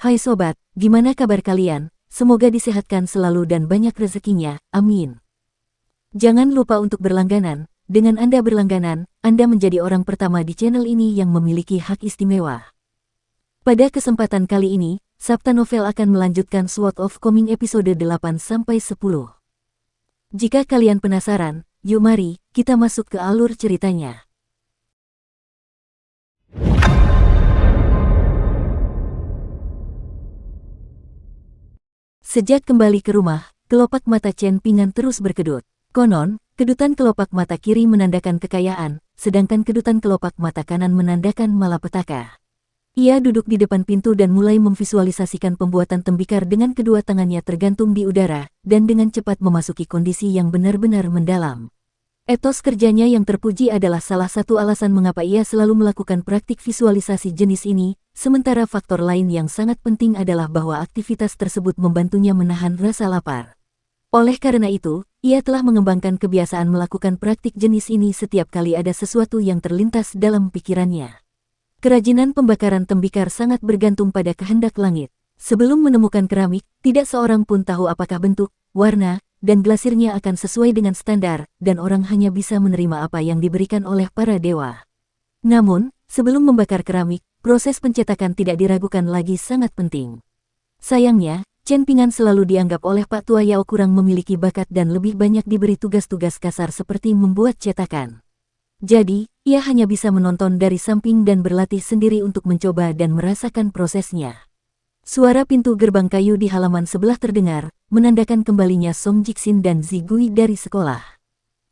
Hai sobat, gimana kabar kalian? Semoga disehatkan selalu dan banyak rezekinya, amin. Jangan lupa untuk berlangganan. Dengan Anda berlangganan, Anda menjadi orang pertama di channel ini yang memiliki hak istimewa. Pada kesempatan kali ini, Sabta Novel akan melanjutkan Sword of Coming episode 8-10. Jika kalian penasaran, yuk mari, kita masuk ke alur ceritanya. Sejak kembali ke rumah, kelopak mata Chen Pingan terus berkedut. Konon, kedutan kelopak mata kiri menandakan kekayaan, sedangkan kedutan kelopak mata kanan menandakan malapetaka. Ia duduk di depan pintu dan mulai memvisualisasikan pembuatan tembikar dengan kedua tangannya tergantung di udara, dan dengan cepat memasuki kondisi yang benar-benar mendalam. Etos kerjanya yang terpuji adalah salah satu alasan mengapa ia selalu melakukan praktik visualisasi jenis ini, sementara faktor lain yang sangat penting adalah bahwa aktivitas tersebut membantunya menahan rasa lapar. Oleh karena itu, ia telah mengembangkan kebiasaan melakukan praktik jenis ini setiap kali ada sesuatu yang terlintas dalam pikirannya. Kerajinan pembakaran tembikar sangat bergantung pada kehendak langit. Sebelum menemukan keramik, tidak seorang pun tahu apakah bentuk, warna, dan glasirnya akan sesuai dengan standar, dan orang hanya bisa menerima apa yang diberikan oleh para dewa. Namun, sebelum membakar keramik, proses pencetakan tidak diragukan lagi sangat penting. Sayangnya, Chen Pingan selalu dianggap oleh Pak Tua Yao kurang memiliki bakat dan lebih banyak diberi tugas-tugas kasar seperti membuat cetakan. Jadi, ia hanya bisa menonton dari samping dan berlatih sendiri untuk mencoba dan merasakan prosesnya. Suara pintu gerbang kayu di halaman sebelah terdengar, menandakan kembalinya Song Jixin dan Zigui dari sekolah.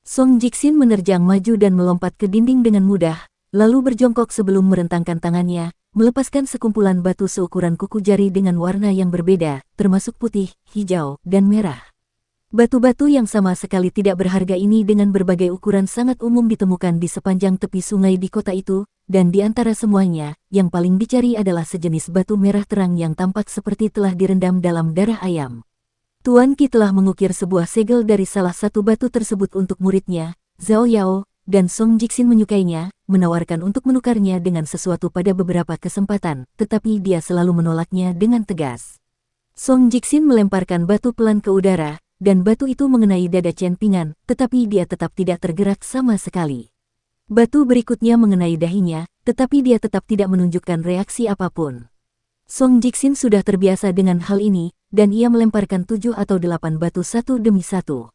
Song Jixin menerjang maju dan melompat ke dinding dengan mudah, lalu berjongkok sebelum merentangkan tangannya, melepaskan sekumpulan batu seukuran kuku jari dengan warna yang berbeda, termasuk putih, hijau, dan merah. Batu-batu yang sama sekali tidak berharga ini dengan berbagai ukuran sangat umum ditemukan di sepanjang tepi sungai di kota itu, dan di antara semuanya, yang paling dicari adalah sejenis batu merah terang yang tampak seperti telah direndam dalam darah ayam. Tuan Qi telah mengukir sebuah segel dari salah satu batu tersebut untuk muridnya, Zhao Yao, dan Song Jixin menyukainya, menawarkan untuk menukarnya dengan sesuatu pada beberapa kesempatan, tetapi dia selalu menolaknya dengan tegas. Song Jixin melemparkan batu pelan ke udara, dan batu itu mengenai dada Chen Pingan, tetapi dia tetap tidak tergerak sama sekali. Batu berikutnya mengenai dahinya, tetapi dia tetap tidak menunjukkan reaksi apapun. Song Jixin sudah terbiasa dengan hal ini, dan ia melemparkan 7 atau 8 batu satu demi satu.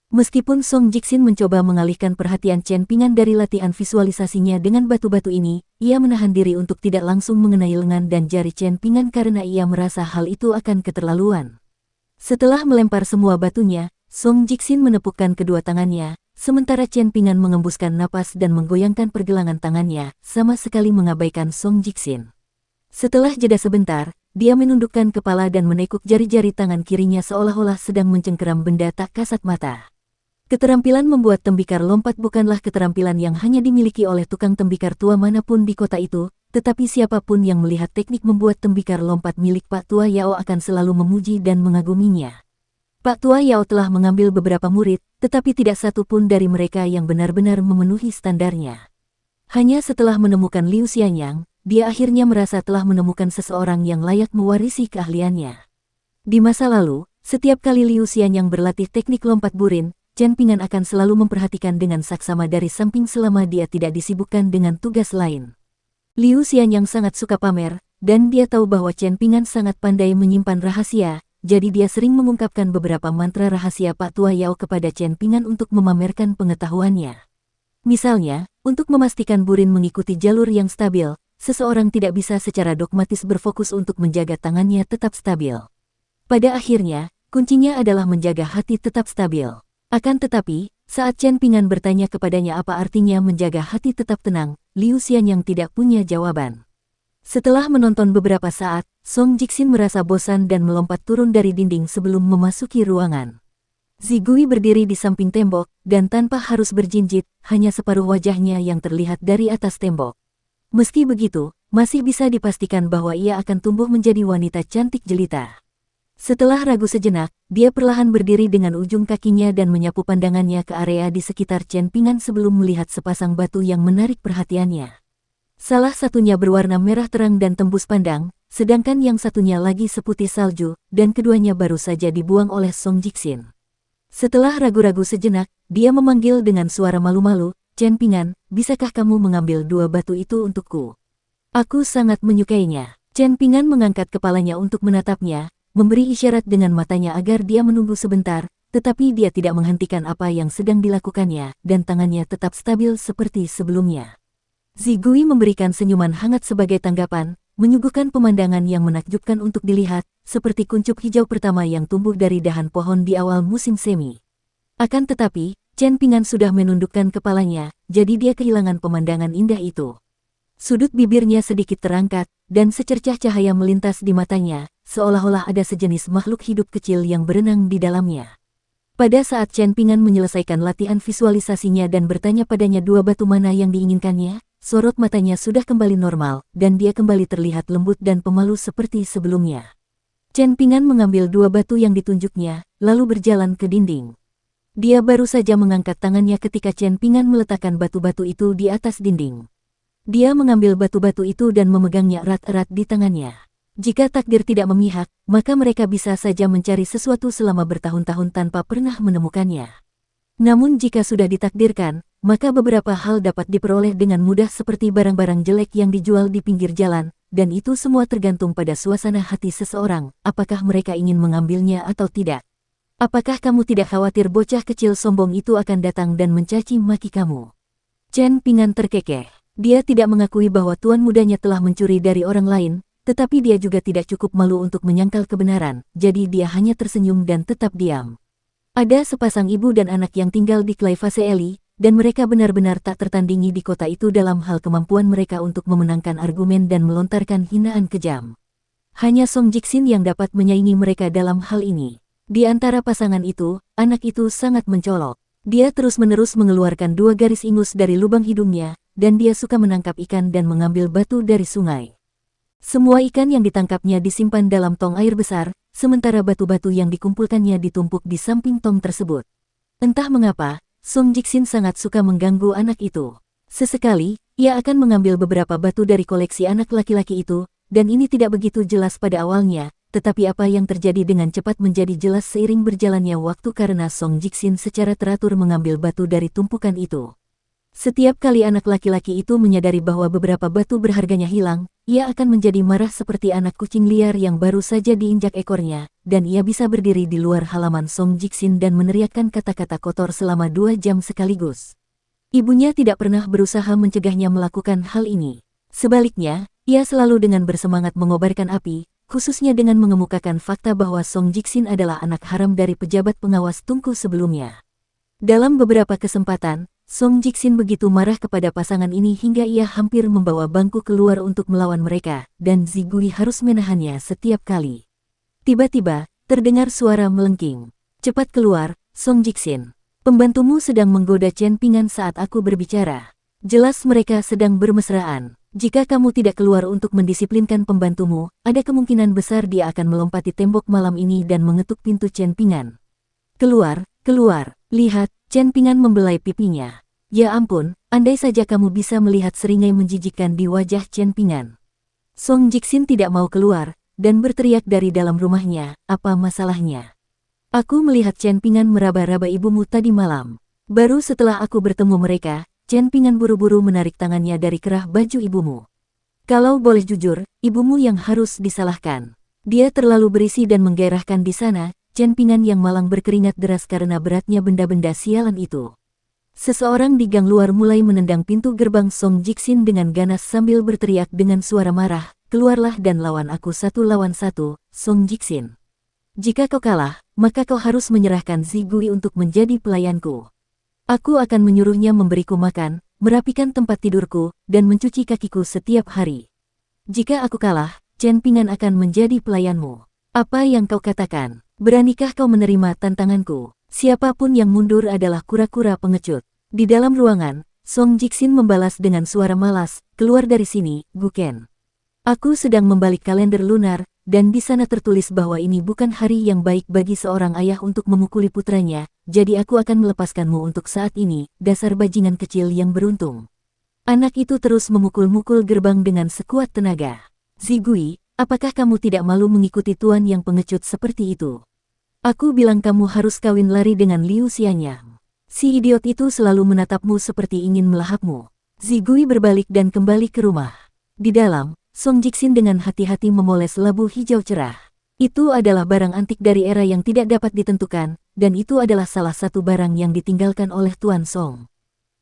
Meskipun Song Jixin mencoba mengalihkan perhatian Chen Pingan dari latihan visualisasinya dengan batu-batu ini, ia menahan diri untuk tidak langsung mengenai lengan dan jari Chen Pingan karena ia merasa hal itu akan keterlaluan. Setelah melempar semua batunya, Song Jixin menepukkan kedua tangannya, sementara Chen Pingan mengembuskan napas dan menggoyangkan pergelangan tangannya, sama sekali mengabaikan Song Jixin. Setelah jeda sebentar, dia menundukkan kepala dan menekuk jari-jari tangan kirinya seolah-olah sedang mencengkeram benda tak kasat mata. Keterampilan membuat tembikar lompat bukanlah keterampilan yang hanya dimiliki oleh tukang tembikar tua manapun di kota itu, tetapi siapapun yang melihat teknik membuat tembikar lompat milik Pak Tua Yao akan selalu memuji dan mengaguminya. Pak Tua Yao telah mengambil beberapa murid, tetapi tidak satu pun dari mereka yang benar-benar memenuhi standarnya. Hanya setelah menemukan Liu Xianyang, dia akhirnya merasa telah menemukan seseorang yang layak mewarisi keahliannya. Di masa lalu, setiap kali Liu Xianyang berlatih teknik lompat burin, Chen Pingan akan selalu memperhatikan dengan saksama dari samping selama dia tidak disibukkan dengan tugas lain. Liu Xianyang sangat suka pamer, dan dia tahu bahwa Chen Pingan sangat pandai menyimpan rahasia, jadi dia sering mengungkapkan beberapa mantra rahasia Pak Tua Yao kepada Chen Pingan untuk memamerkan pengetahuannya. Misalnya, untuk memastikan burin mengikuti jalur yang stabil, seseorang tidak bisa secara dogmatis berfokus untuk menjaga tangannya tetap stabil. Pada akhirnya, kuncinya adalah menjaga hati tetap stabil. Akan tetapi, saat Chen Pingan bertanya kepadanya apa artinya menjaga hati tetap tenang, Liu Xianyang tidak punya jawaban. Setelah menonton beberapa saat, Song Jixin merasa bosan dan melompat turun dari dinding sebelum memasuki ruangan. Zigui berdiri di samping tembok, dan tanpa harus berjinjit, hanya separuh wajahnya yang terlihat dari atas tembok. Meski begitu, masih bisa dipastikan bahwa ia akan tumbuh menjadi wanita cantik jelita. Setelah ragu sejenak, dia perlahan berdiri dengan ujung kakinya dan menyapu pandangannya ke area di sekitar Chen Pingan sebelum melihat sepasang batu yang menarik perhatiannya. Salah satunya berwarna merah terang dan tembus pandang, sedangkan yang satunya lagi seputih salju, dan keduanya baru saja dibuang oleh Song Jixin. Setelah ragu-ragu sejenak, dia memanggil dengan suara malu-malu, "Chen Pingan, bisakah kamu mengambil 2 batu itu untukku? Aku sangat menyukainya." Chen Pingan mengangkat kepalanya untuk menatapnya, memberi isyarat dengan matanya agar dia menunggu sebentar, tetapi dia tidak menghentikan apa yang sedang dilakukannya, dan tangannya tetap stabil seperti sebelumnya. Zigui memberikan senyuman hangat sebagai tanggapan, menyuguhkan pemandangan yang menakjubkan untuk dilihat, seperti kuncup hijau pertama yang tumbuh dari dahan pohon di awal musim semi. Akan tetapi, Chen Pingan sudah menundukkan kepalanya, jadi dia kehilangan pemandangan indah itu. Sudut bibirnya sedikit terangkat, dan secercah cahaya melintas di matanya, seolah-olah ada sejenis makhluk hidup kecil yang berenang di dalamnya. Pada saat Chen Pingan menyelesaikan latihan visualisasinya dan bertanya padanya 2 batu mana yang diinginkannya, sorot matanya sudah kembali normal, dan dia kembali terlihat lembut dan pemalu seperti sebelumnya. Chen Pingan mengambil 2 batu yang ditunjuknya, lalu berjalan ke dinding. Dia baru saja mengangkat tangannya ketika Chen Pingan meletakkan batu-batu itu di atas dinding. Dia mengambil batu-batu itu dan memegangnya erat-erat di tangannya. Jika takdir tidak memihak, maka mereka bisa saja mencari sesuatu selama bertahun-tahun tanpa pernah menemukannya. Namun jika sudah ditakdirkan, maka beberapa hal dapat diperoleh dengan mudah seperti barang-barang jelek yang dijual di pinggir jalan, dan itu semua tergantung pada suasana hati seseorang, apakah mereka ingin mengambilnya atau tidak. Apakah kamu tidak khawatir bocah kecil sombong itu akan datang dan mencaci maki kamu? Chen Pingan terkekeh. Dia tidak mengakui bahwa tuan mudanya telah mencuri dari orang lain, tetapi dia juga tidak cukup malu untuk menyangkal kebenaran, jadi dia hanya tersenyum dan tetap diam. Ada sepasang ibu dan anak yang tinggal di Claivase Eli, dan mereka benar-benar tak tertandingi di kota itu dalam hal kemampuan mereka untuk memenangkan argumen dan melontarkan hinaan kejam. Hanya Song Jixin yang dapat menyaingi mereka dalam hal ini. Di antara pasangan itu, anak itu sangat mencolok. Dia terus-menerus mengeluarkan 2 garis ingus dari lubang hidungnya, dan dia suka menangkap ikan dan mengambil batu dari sungai. Semua ikan yang ditangkapnya disimpan dalam tong air besar, sementara batu-batu yang dikumpulkannya ditumpuk di samping tong tersebut. Entah mengapa, Song Jixin sangat suka mengganggu anak itu. Sesekali, ia akan mengambil beberapa batu dari koleksi anak laki-laki itu, dan ini tidak begitu jelas pada awalnya, tetapi apa yang terjadi dengan cepat menjadi jelas seiring berjalannya waktu karena Song Jixin secara teratur mengambil batu dari tumpukan itu. Setiap kali anak laki-laki itu menyadari bahwa beberapa batu berharganya hilang, ia akan menjadi marah seperti anak kucing liar yang baru saja diinjak ekornya, dan ia bisa berdiri di luar halaman Song Jixin dan meneriakkan kata-kata kotor selama 2 jam sekaligus. Ibunya tidak pernah berusaha mencegahnya melakukan hal ini. Sebaliknya, ia selalu dengan bersemangat mengobarkan api, khususnya dengan mengemukakan fakta bahwa Song Jixin adalah anak haram dari pejabat pengawas Tungku sebelumnya. Dalam beberapa kesempatan, Song Jixin begitu marah kepada pasangan ini hingga ia hampir membawa bangku keluar untuk melawan mereka, dan Zigui harus menahannya setiap kali. Tiba-tiba, terdengar suara melengking. "Cepat keluar, Song Jixin. Pembantumu sedang menggoda Chen Pingan saat aku berbicara. Jelas mereka sedang bermesraan. Jika kamu tidak keluar untuk mendisiplinkan pembantumu, ada kemungkinan besar dia akan melompati tembok malam ini dan mengetuk pintu Chen Pingan. Keluar, keluar." Lihat, Chen Pingan membelai pipinya. Ya ampun, andai saja kamu bisa melihat seringai menjijikkan di wajah Chen Pingan. Song Jixin tidak mau keluar, dan berteriak dari dalam rumahnya, "Apa masalahnya? Aku melihat Chen Pingan meraba-raba ibumu tadi malam. Baru setelah aku bertemu mereka, Chen Pingan buru-buru menarik tangannya dari kerah baju ibumu. Kalau boleh jujur, ibumu yang harus disalahkan. Dia terlalu berisi dan menggairahkan di sana." Chen Pingan yang malang berkeringat deras karena beratnya benda-benda sialan itu. Seseorang di gang luar mulai menendang pintu gerbang Song Jixin dengan ganas sambil berteriak dengan suara marah, "Keluarlah dan lawan aku 1 lawan 1, Song Jixin. Jika kau kalah, maka kau harus menyerahkan Zigui untuk menjadi pelayanku. Aku akan menyuruhnya memberiku makan, merapikan tempat tidurku, dan mencuci kakiku setiap hari. Jika aku kalah, Chen Pingan akan menjadi pelayanmu. Apa yang kau katakan? Beranikah kau menerima tantanganku? Siapapun yang mundur adalah kura-kura pengecut." Di dalam ruangan, Song Jixin membalas dengan suara malas, "Keluar dari sini, Guken. Aku sedang membalik kalender lunar, dan di sana tertulis bahwa ini bukan hari yang baik bagi seorang ayah untuk memukuli putranya, jadi aku akan melepaskanmu untuk saat ini, dasar bajingan kecil yang beruntung." Anak itu terus memukul-mukul gerbang dengan sekuat tenaga. "Zigui, Apakah kamu tidak malu mengikuti tuan yang pengecut seperti itu? Aku bilang kamu harus kawin lari dengan Liu Xianyang. Si idiot itu selalu menatapmu seperti ingin melahapmu. Zigui berbalik dan kembali ke rumah. Di dalam, Song Jixin dengan hati-hati memoles labu hijau cerah. Itu adalah barang antik dari era yang tidak dapat ditentukan, dan itu adalah salah satu barang yang ditinggalkan oleh Tuan Song.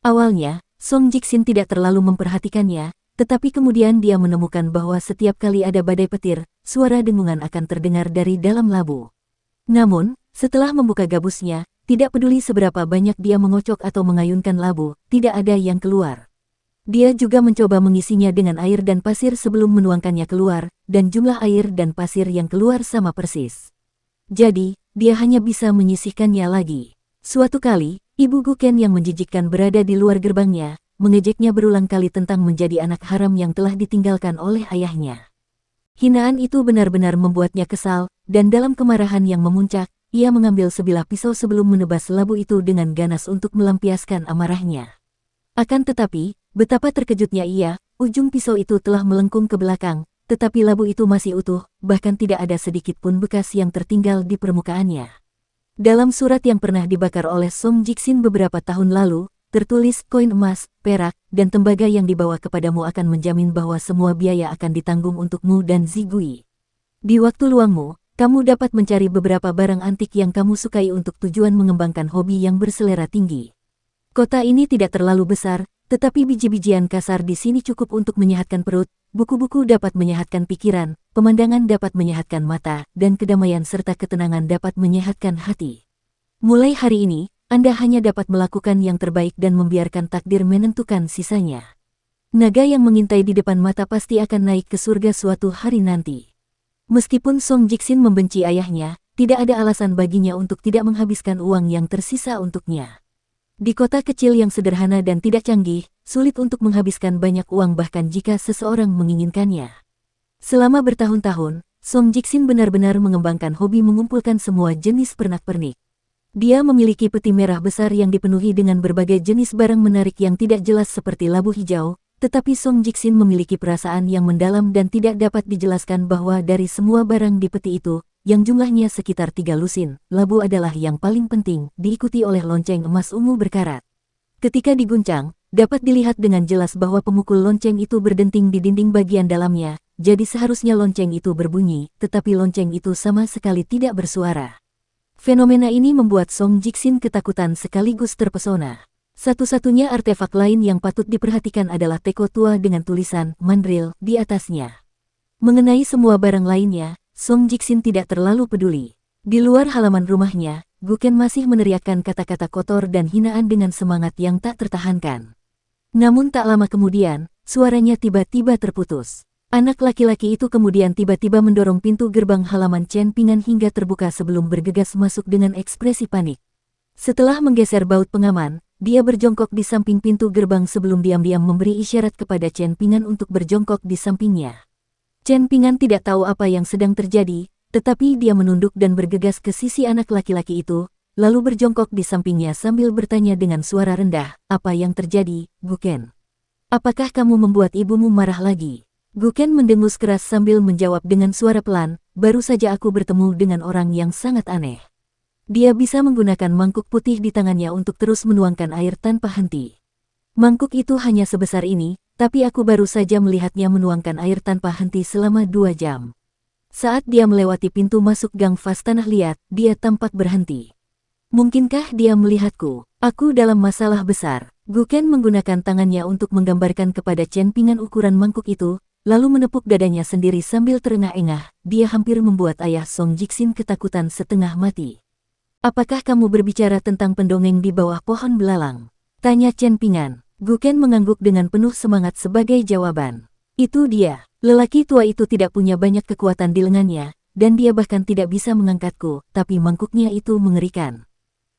Awalnya, Song Jixin tidak terlalu memperhatikannya, tetapi kemudian dia menemukan bahwa setiap kali ada badai petir, suara dengungan akan terdengar dari dalam labu. Namun, setelah membuka gabusnya, tidak peduli seberapa banyak dia mengocok atau mengayunkan labu, tidak ada yang keluar. Dia juga mencoba mengisinya dengan air dan pasir sebelum menuangkannya keluar, dan jumlah air dan pasir yang keluar sama persis. Jadi, dia hanya bisa menyisihkannya lagi. Suatu kali, Ibu Guken yang menjijikkan berada di luar gerbangnya, mengejeknya berulang kali tentang menjadi anak haram yang telah ditinggalkan oleh ayahnya. Hinaan itu benar-benar membuatnya kesal, dan dalam kemarahan yang memuncak, ia mengambil sebilah pisau sebelum menebas labu itu dengan ganas untuk melampiaskan amarahnya. Akan tetapi, betapa terkejutnya ia, ujung pisau itu telah melengkung ke belakang, tetapi labu itu masih utuh, bahkan tidak ada sedikit pun bekas yang tertinggal di permukaannya. Dalam surat yang pernah dibakar oleh Song Jixin beberapa tahun lalu, tertulis koin emas, perak, dan tembaga yang dibawa kepadamu akan menjamin bahwa semua biaya akan ditanggung untukmu dan Zigui. Di waktu luangmu, kamu dapat mencari beberapa barang antik yang kamu sukai untuk tujuan mengembangkan hobi yang berselera tinggi. Kota ini tidak terlalu besar, tetapi biji-bijian kasar di sini cukup untuk menyehatkan perut, buku-buku dapat menyehatkan pikiran, pemandangan dapat menyehatkan mata, dan kedamaian serta ketenangan dapat menyehatkan hati. Mulai hari ini, Anda hanya dapat melakukan yang terbaik dan membiarkan takdir menentukan sisanya. Naga yang mengintai di depan mata pasti akan naik ke surga suatu hari nanti. Meskipun Song Jixin membenci ayahnya, tidak ada alasan baginya untuk tidak menghabiskan uang yang tersisa untuknya. Di kota kecil yang sederhana dan tidak canggih, sulit untuk menghabiskan banyak uang bahkan jika seseorang menginginkannya. Selama bertahun-tahun, Song Jixin benar-benar mengembangkan hobi mengumpulkan semua jenis pernak-pernik. Dia memiliki peti merah besar yang dipenuhi dengan berbagai jenis barang menarik yang tidak jelas seperti labu hijau, tetapi Song Jixin memiliki perasaan yang mendalam dan tidak dapat dijelaskan bahwa dari semua barang di peti itu, yang jumlahnya sekitar 3 lusin, labu adalah yang paling penting, diikuti oleh lonceng emas ungu berkarat. Ketika diguncang, dapat dilihat dengan jelas bahwa pemukul lonceng itu berdenting di dinding bagian dalamnya, jadi seharusnya lonceng itu berbunyi, tetapi lonceng itu sama sekali tidak bersuara. Fenomena ini membuat Song Jixin ketakutan sekaligus terpesona. Satu-satunya artefak lain yang patut diperhatikan adalah teko tua dengan tulisan "Mandril" di atasnya. Mengenai semua barang lainnya, Song Jixin tidak terlalu peduli. Di luar halaman rumahnya, Guken masih meneriakkan kata-kata kotor dan hinaan dengan semangat yang tak tertahankan. Namun tak lama kemudian, suaranya tiba-tiba terputus. Anak laki-laki itu kemudian tiba-tiba mendorong pintu gerbang halaman Chen Pingan hingga terbuka sebelum bergegas masuk dengan ekspresi panik. Setelah menggeser baut pengaman, dia berjongkok di samping pintu gerbang sebelum diam-diam memberi isyarat kepada Chen Pingan untuk berjongkok di sampingnya. Chen Pingan tidak tahu apa yang sedang terjadi, tetapi dia menunduk dan bergegas ke sisi anak laki-laki itu, lalu berjongkok di sampingnya sambil bertanya dengan suara rendah, "Apa yang terjadi, Guken? Apakah kamu membuat ibumu marah lagi?" Guken mendengus keras sambil menjawab dengan suara pelan, "Baru saja aku bertemu dengan orang yang sangat aneh. Dia bisa menggunakan mangkuk putih di tangannya untuk terus menuangkan air tanpa henti. Mangkuk itu hanya sebesar ini, tapi aku baru saja melihatnya menuangkan air tanpa henti selama 2 jam. Saat dia melewati pintu masuk gang vas tanah liat, dia tampak berhenti. Mungkinkah dia melihatku? Aku dalam masalah besar." Guken menggunakan tangannya untuk menggambarkan kepada Chen Pingan ukuran mangkuk itu, lalu menepuk dadanya sendiri sambil terengah-engah. Dia hampir membuat ayah Song Jixin ketakutan setengah mati. "Apakah kamu berbicara tentang pendongeng di bawah pohon belalang?" tanya Chen Pingan. Guken mengangguk dengan penuh semangat sebagai jawaban. "Itu dia. Lelaki tua itu tidak punya banyak kekuatan di lengannya, dan dia bahkan tidak bisa mengangkatku, tapi mangkuknya itu mengerikan."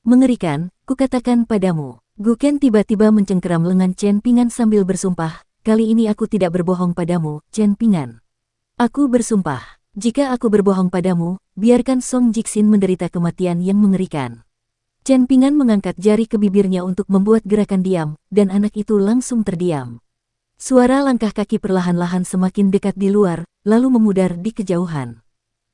"Mengerikan, kukatakan padamu." Guken tiba-tiba mencengkeram lengan Chen Pingan sambil bersumpah, "Kali ini aku tidak berbohong padamu, Chen Pingan. Aku bersumpah, jika aku berbohong padamu, biarkan Song Jixin menderita kematian yang mengerikan." Chen Pingan mengangkat jari ke bibirnya untuk membuat gerakan diam, dan anak itu langsung terdiam. Suara langkah kaki perlahan-lahan semakin dekat di luar, lalu memudar di kejauhan.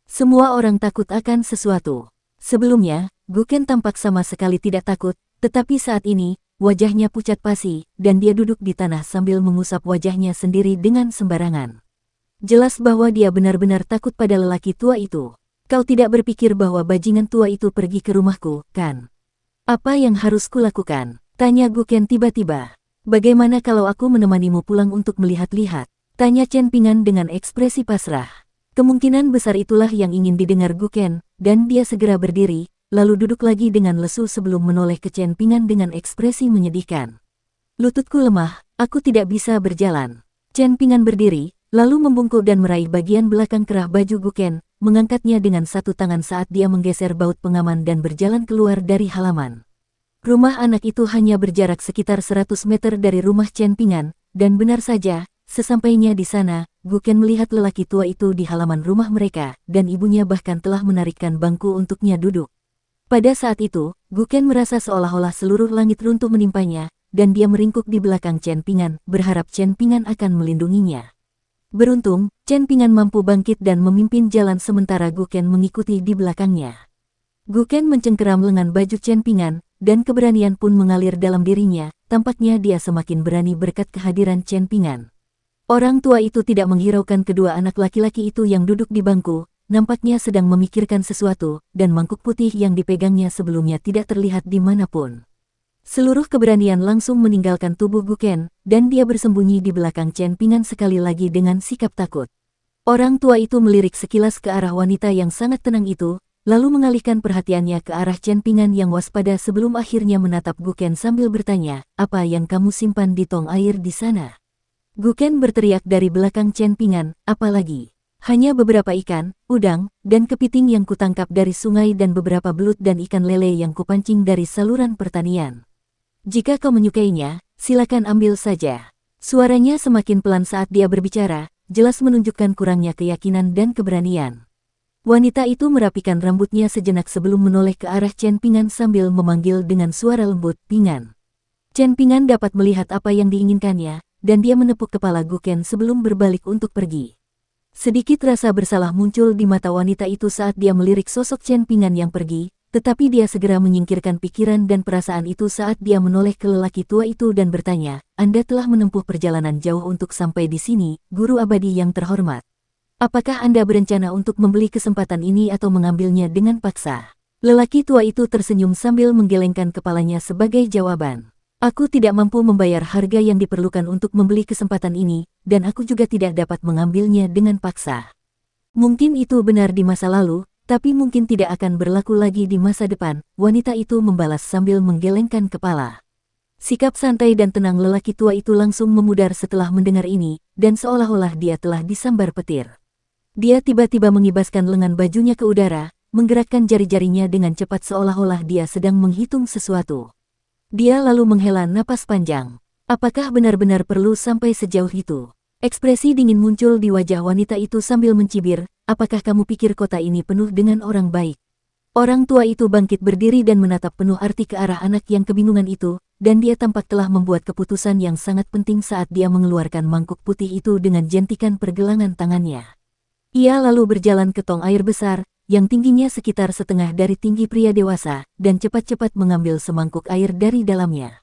Semua orang takut akan sesuatu. Sebelumnya, Guken tampak sama sekali tidak takut, tetapi saat ini, wajahnya pucat pasi, dan dia duduk di tanah sambil mengusap wajahnya sendiri dengan sembarangan. Jelas bahwa dia benar-benar takut pada lelaki tua itu. Kau tidak berpikir bahwa bajingan tua itu pergi ke rumahku, kan? Apa yang harus kulakukan? Tanya Guken tiba-tiba. Bagaimana kalau aku menemanimu pulang untuk melihat-lihat? Tanya Chen Pingan dengan ekspresi pasrah. Kemungkinan besar itulah yang ingin didengar Guken, dan dia segera berdiri, lalu duduk lagi dengan lesu sebelum menoleh ke Chen Pingan dengan ekspresi menyedihkan. Lututku lemah, aku tidak bisa berjalan. Chen Pingan berdiri, lalu membungkuk dan meraih bagian belakang kerah baju Guken, mengangkatnya dengan satu tangan saat dia menggeser baut pengaman dan berjalan keluar dari halaman. Rumah anak itu hanya berjarak sekitar 100 meter dari rumah Chen Pingan, dan benar saja, sesampainya di sana, Guken melihat lelaki tua itu di halaman rumah mereka, dan ibunya bahkan telah menarikkan bangku untuknya duduk. Pada saat itu, Guken merasa seolah-olah seluruh langit runtuh menimpanya, dan dia meringkuk di belakang Chen Pingan, berharap Chen Pingan akan melindunginya. Beruntung, Chen Pingan mampu bangkit dan memimpin jalan sementara Guken mengikuti di belakangnya. Guken mencengkeram lengan baju Chen Pingan, dan keberanian pun mengalir dalam dirinya, tampaknya dia semakin berani berkat kehadiran Chen Pingan. Orang tua itu tidak menghiraukan kedua anak laki-laki itu yang duduk di bangku, nampaknya sedang memikirkan sesuatu, dan mangkuk putih yang dipegangnya sebelumnya tidak terlihat di manapun. Seluruh keberanian langsung meninggalkan tubuh Guken, dan dia bersembunyi di belakang Chen Pingan sekali lagi dengan sikap takut. Orang tua itu melirik sekilas ke arah wanita yang sangat tenang itu, lalu mengalihkan perhatiannya ke arah Chen Pingan yang waspada sebelum akhirnya menatap Guken sambil bertanya, "Apa yang kamu simpan di tong air di sana?" Guken berteriak dari belakang Chen Pingan, "Apa lagi? Hanya beberapa ikan, udang, dan kepiting yang kutangkap dari sungai dan beberapa belut dan ikan lele yang kupancing dari saluran pertanian. Jika kau menyukainya, silakan ambil saja." Suaranya semakin pelan saat dia berbicara, jelas menunjukkan kurangnya keyakinan dan keberanian. Wanita itu merapikan rambutnya sejenak sebelum menoleh ke arah Chen Pingan sambil memanggil dengan suara lembut, "Pingan." Chen Pingan dapat melihat apa yang diinginkannya, dan dia menepuk kepala Guken sebelum berbalik untuk pergi. Sedikit rasa bersalah muncul di mata wanita itu saat dia melirik sosok Chen Pingan yang pergi, tetapi dia segera menyingkirkan pikiran dan perasaan itu saat dia menoleh ke lelaki tua itu dan bertanya, "Anda telah menempuh perjalanan jauh untuk sampai di sini, guru abadi yang terhormat. Apakah Anda berencana untuk membeli kesempatan ini atau mengambilnya dengan paksa?" Lelaki tua itu tersenyum sambil menggelengkan kepalanya sebagai jawaban. "Aku tidak mampu membayar harga yang diperlukan untuk membeli kesempatan ini, dan aku juga tidak dapat mengambilnya dengan paksa." Mungkin itu benar di masa lalu, tapi mungkin tidak akan berlaku lagi di masa depan, wanita itu membalas sambil menggelengkan kepala. Sikap santai dan tenang lelaki tua itu langsung memudar setelah mendengar ini, dan seolah-olah dia telah disambar petir. Dia tiba-tiba mengibaskan lengan bajunya ke udara, menggerakkan jari-jarinya dengan cepat seolah-olah dia sedang menghitung sesuatu. Dia lalu menghela napas panjang. Apakah benar-benar perlu sampai sejauh itu? Ekspresi dingin muncul di wajah wanita itu sambil mencibir, "Apakah kamu pikir kota ini penuh dengan orang baik?" Orang tua itu bangkit berdiri dan menatap penuh arti ke arah anak yang kebingungan itu, dan dia tampak telah membuat keputusan yang sangat penting saat dia mengeluarkan mangkuk putih itu dengan jentikan pergelangan tangannya. Ia lalu berjalan ke tong air besar, yang tingginya sekitar setengah dari tinggi pria dewasa, dan cepat-cepat mengambil semangkuk air dari dalamnya.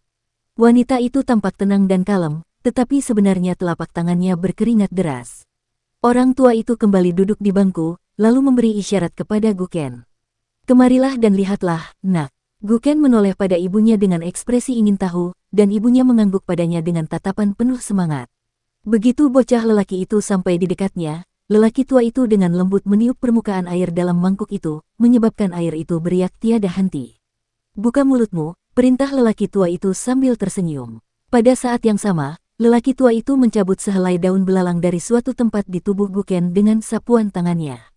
Wanita itu tampak tenang dan kalem, tetapi sebenarnya telapak tangannya berkeringat deras. Orang tua itu kembali duduk di bangku, lalu memberi isyarat kepada Guken. "Kemarilah dan lihatlah, nak." Guken menoleh pada ibunya dengan ekspresi ingin tahu, dan ibunya mengangguk padanya dengan tatapan penuh semangat. Begitu bocah lelaki itu sampai di dekatnya, lelaki tua itu dengan lembut meniup permukaan air dalam mangkuk itu, menyebabkan air itu beriak tiada henti. "Buka mulutmu," perintah lelaki tua itu sambil tersenyum. Pada saat yang sama, lelaki tua itu mencabut sehelai daun belalang dari suatu tempat di tubuh Guken dengan sapuan tangannya.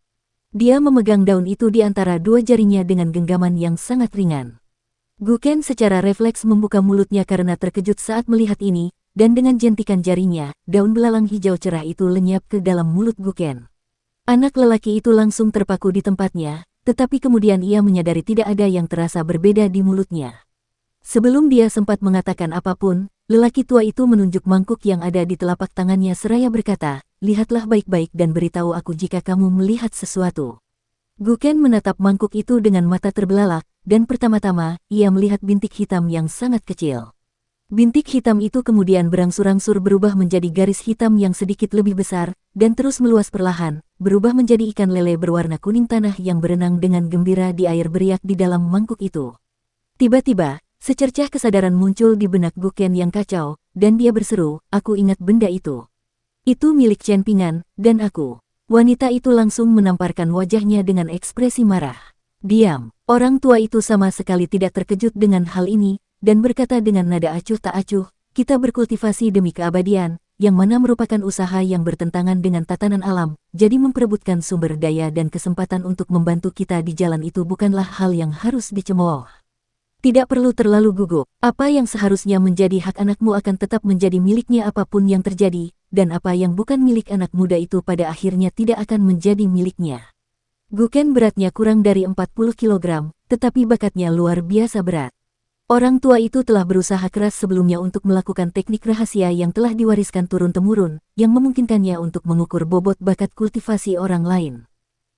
Dia memegang daun itu di antara dua jarinya dengan genggaman yang sangat ringan. Guken secara refleks membuka mulutnya karena terkejut saat melihat ini, dan dengan jentikan jarinya, daun belalang hijau cerah itu lenyap ke dalam mulut Guken. Anak lelaki itu langsung terpaku di tempatnya, tetapi kemudian ia menyadari tidak ada yang terasa berbeda di mulutnya. Sebelum dia sempat mengatakan apapun, lelaki tua itu menunjuk mangkuk yang ada di telapak tangannya seraya berkata, lihatlah baik-baik dan beritahu aku jika kamu melihat sesuatu. Guken menatap mangkuk itu dengan mata terbelalak, dan pertama-tama, ia melihat bintik hitam yang sangat kecil. Bintik hitam itu kemudian berangsur-angsur berubah menjadi garis hitam yang sedikit lebih besar, dan terus meluas perlahan, berubah menjadi ikan lele berwarna kuning tanah yang berenang dengan gembira di air beriak di dalam mangkuk itu. Tiba-tiba, secercah kesadaran muncul di benak Guken yang kacau, dan dia berseru, "Aku ingat benda itu. Itu milik Chen Pingan, dan aku." Wanita itu langsung menamparkan wajahnya dengan ekspresi marah. "Diam." Orang tua itu sama sekali tidak terkejut dengan hal ini, dan berkata dengan nada acuh tak acuh, "Kita berkultivasi demi keabadian, yang mana merupakan usaha yang bertentangan dengan tatanan alam, jadi memperebutkan sumber daya dan kesempatan untuk membantu kita di jalan itu bukanlah hal yang harus dicemooh. Tidak perlu terlalu gugup, apa yang seharusnya menjadi hak anakmu akan tetap menjadi miliknya apapun yang terjadi, dan apa yang bukan milik anak muda itu pada akhirnya tidak akan menjadi miliknya." Guken beratnya kurang dari 40 kg, tetapi bakatnya luar biasa berat. Orang tua itu telah berusaha keras sebelumnya untuk melakukan teknik rahasia yang telah diwariskan turun-temurun, yang memungkinkannya untuk mengukur bobot bakat kultivasi orang lain.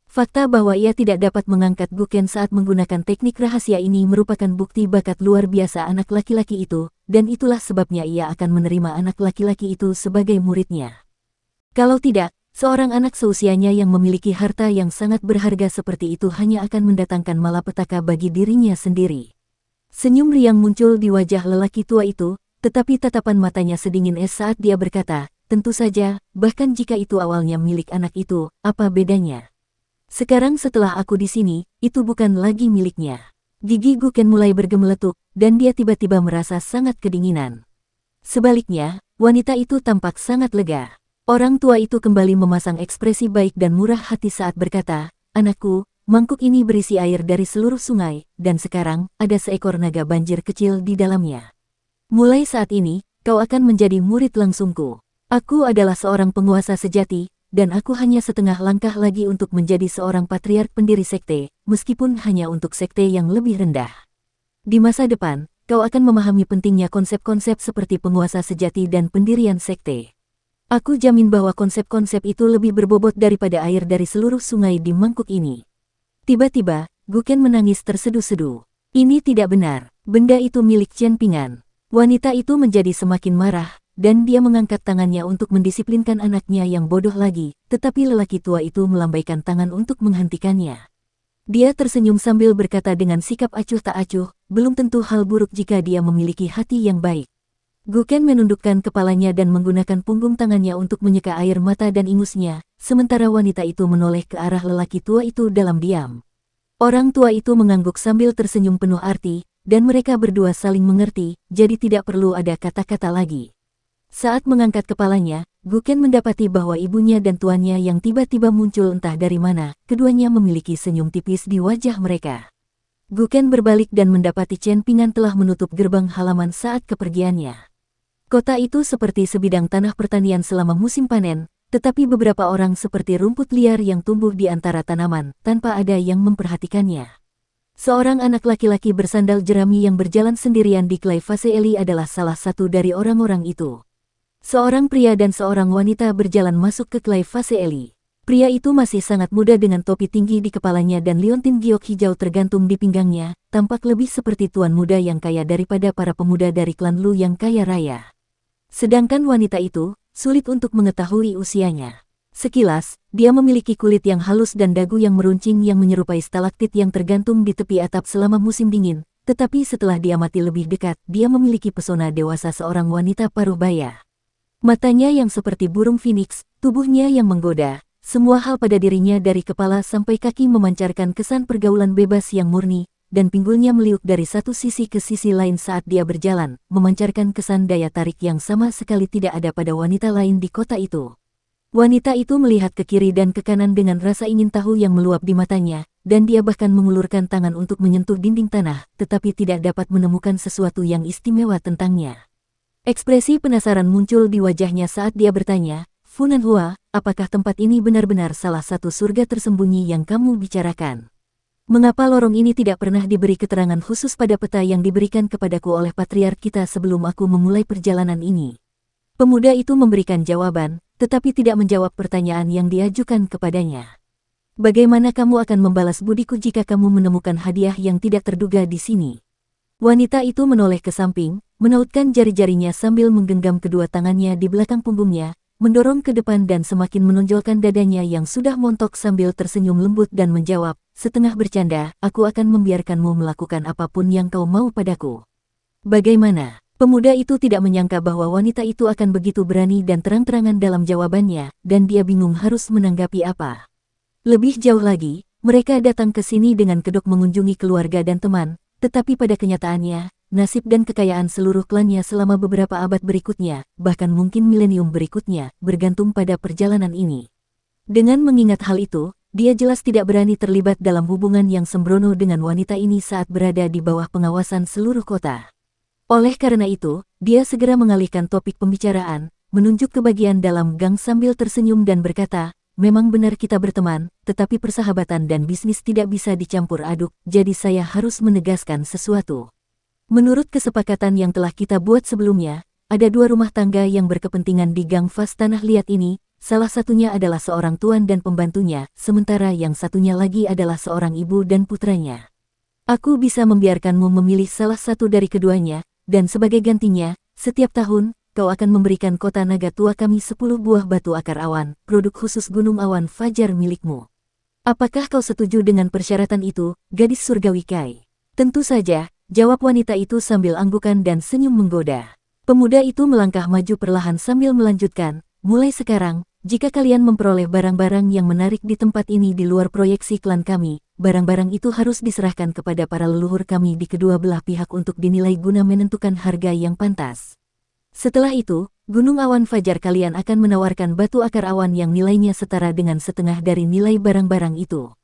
Fakta bahwa ia tidak dapat mengangkat Guken saat menggunakan teknik rahasia ini merupakan bukti bakat luar biasa anak laki-laki itu, dan itulah sebabnya ia akan menerima anak laki-laki itu sebagai muridnya. Kalau tidak, seorang anak seusianya yang memiliki harta yang sangat berharga seperti itu hanya akan mendatangkan malapetaka bagi dirinya sendiri. Senyum riang muncul di wajah lelaki tua itu, tetapi tatapan matanya sedingin es saat dia berkata, "Tentu saja, bahkan jika itu awalnya milik anak itu, apa bedanya? Sekarang setelah aku di sini, itu bukan lagi miliknya." Gigi Guken mulai bergemeletuk, dan dia tiba-tiba merasa sangat kedinginan. Sebaliknya, wanita itu tampak sangat lega. Orang tua itu kembali memasang ekspresi baik dan murah hati saat berkata, "Anakku, mangkuk ini berisi air dari seluruh sungai, dan sekarang ada seekor naga banjir kecil di dalamnya. Mulai saat ini, kau akan menjadi murid langsungku. Aku adalah seorang penguasa sejati, dan aku hanya setengah langkah lagi untuk menjadi seorang patriark pendiri sekte, meskipun hanya untuk sekte yang lebih rendah. Di masa depan, kau akan memahami pentingnya konsep-konsep seperti penguasa sejati dan pendirian sekte. Aku jamin bahwa konsep-konsep itu lebih berbobot daripada air dari seluruh sungai di mangkuk ini." Tiba-tiba, Guken menangis terseduh-seduh. "Ini tidak benar. Benda itu milik Chen Pingan." Wanita itu menjadi semakin marah, dan dia mengangkat tangannya untuk mendisiplinkan anaknya yang bodoh lagi, tetapi lelaki tua itu melambaikan tangan untuk menghentikannya. Dia tersenyum sambil berkata dengan sikap acuh tak acuh, "Belum tentu hal buruk jika dia memiliki hati yang baik." Guken menundukkan kepalanya dan menggunakan punggung tangannya untuk menyeka air mata dan ingusnya, sementara wanita itu menoleh ke arah lelaki tua itu dalam diam. Orang tua itu mengangguk sambil tersenyum penuh arti, dan mereka berdua saling mengerti, jadi tidak perlu ada kata-kata lagi. Saat mengangkat kepalanya, Guken mendapati bahwa ibunya dan tuannya yang tiba-tiba muncul entah dari mana, keduanya memiliki senyum tipis di wajah mereka. Guken berbalik dan mendapati Chen Pingan telah menutup gerbang halaman saat kepergiannya. Kota itu seperti sebidang tanah pertanian selama musim panen, tetapi beberapa orang seperti rumput liar yang tumbuh di antara tanaman, tanpa ada yang memperhatikannya. Seorang anak laki-laki bersandal jerami yang berjalan sendirian di Clay Vase Eli adalah salah satu dari orang-orang itu. Seorang pria dan seorang wanita berjalan masuk ke Clay Vase Eli. Pria itu masih sangat muda dengan topi tinggi di kepalanya dan liontin giok hijau tergantung di pinggangnya, tampak lebih seperti tuan muda yang kaya daripada para pemuda dari klan Lu yang kaya raya. Sedangkan wanita itu, sulit untuk mengetahui usianya. Sekilas, dia memiliki kulit yang halus dan dagu yang meruncing yang menyerupai stalaktit yang tergantung di tepi atap selama musim dingin, tetapi setelah diamati lebih dekat, dia memiliki pesona dewasa seorang wanita paruh baya. Matanya yang seperti burung phoenix, tubuhnya yang menggoda, semua hal pada dirinya dari kepala sampai kaki memancarkan kesan pergaulan bebas yang murni, dan pinggulnya meliuk dari satu sisi ke sisi lain saat dia berjalan, memancarkan kesan daya tarik yang sama sekali tidak ada pada wanita lain di kota itu. Wanita itu melihat ke kiri dan ke kanan dengan rasa ingin tahu yang meluap di matanya, dan dia bahkan mengulurkan tangan untuk menyentuh dinding tanah, tetapi tidak dapat menemukan sesuatu yang istimewa tentangnya. Ekspresi penasaran muncul di wajahnya saat dia bertanya, "Funan Hua, apakah tempat ini benar-benar salah satu surga tersembunyi yang kamu bicarakan? Mengapa lorong ini tidak pernah diberi keterangan khusus pada peta yang diberikan kepadaku oleh patriark kita sebelum aku memulai perjalanan ini?" Pemuda itu memberikan jawaban, tetapi tidak menjawab pertanyaan yang diajukan kepadanya. Bagaimana kamu akan membalas budiku jika kamu menemukan hadiah yang tidak terduga di sini? Wanita itu menoleh ke samping, menautkan jari-jarinya sambil menggenggam kedua tangannya di belakang punggungnya, mendorong ke depan dan semakin menonjolkan dadanya yang sudah montok sambil tersenyum lembut dan menjawab, setengah bercanda, aku akan membiarkanmu melakukan apapun yang kau mau padaku. Bagaimana? Pemuda itu tidak menyangka bahwa wanita itu akan begitu berani dan terang-terangan dalam jawabannya, dan dia bingung harus menanggapi apa. Lebih jauh lagi, mereka datang ke sini dengan kedok mengunjungi keluarga dan teman, tetapi pada kenyataannya, nasib dan kekayaan seluruh klannya selama beberapa abad berikutnya, bahkan mungkin milenium berikutnya, bergantung pada perjalanan ini. Dengan mengingat hal itu, dia jelas tidak berani terlibat dalam hubungan yang sembrono dengan wanita ini saat berada di bawah pengawasan seluruh kota. Oleh karena itu, dia segera mengalihkan topik pembicaraan, menunjuk ke bagian dalam gang sambil tersenyum dan berkata, memang benar kita berteman, tetapi persahabatan dan bisnis tidak bisa dicampur aduk, jadi saya harus menegaskan sesuatu. Menurut kesepakatan yang telah kita buat sebelumnya, ada 2 rumah tangga yang berkepentingan di gang Vas Tanah Liat ini, salah satunya adalah seorang tuan dan pembantunya, sementara yang satunya lagi adalah seorang ibu dan putranya. Aku bisa membiarkanmu memilih salah satu dari keduanya, dan sebagai gantinya, setiap tahun, kau akan memberikan kota naga tua kami 10 buah batu akar awan, produk khusus Gunung Awan Fajar milikmu. Apakah kau setuju dengan persyaratan itu, gadis surgawi Kai? Tentu saja, jawab wanita itu sambil anggukan dan senyum menggoda. Pemuda itu melangkah maju perlahan sambil melanjutkan, mulai sekarang, jika kalian memperoleh barang-barang yang menarik di tempat ini di luar proyeksi klan kami, barang-barang itu harus diserahkan kepada para leluhur kami di kedua belah pihak untuk dinilai guna menentukan harga yang pantas. Setelah itu, Gunung Awan Fajar kalian akan menawarkan batu akar awan yang nilainya setara dengan setengah dari nilai barang-barang itu.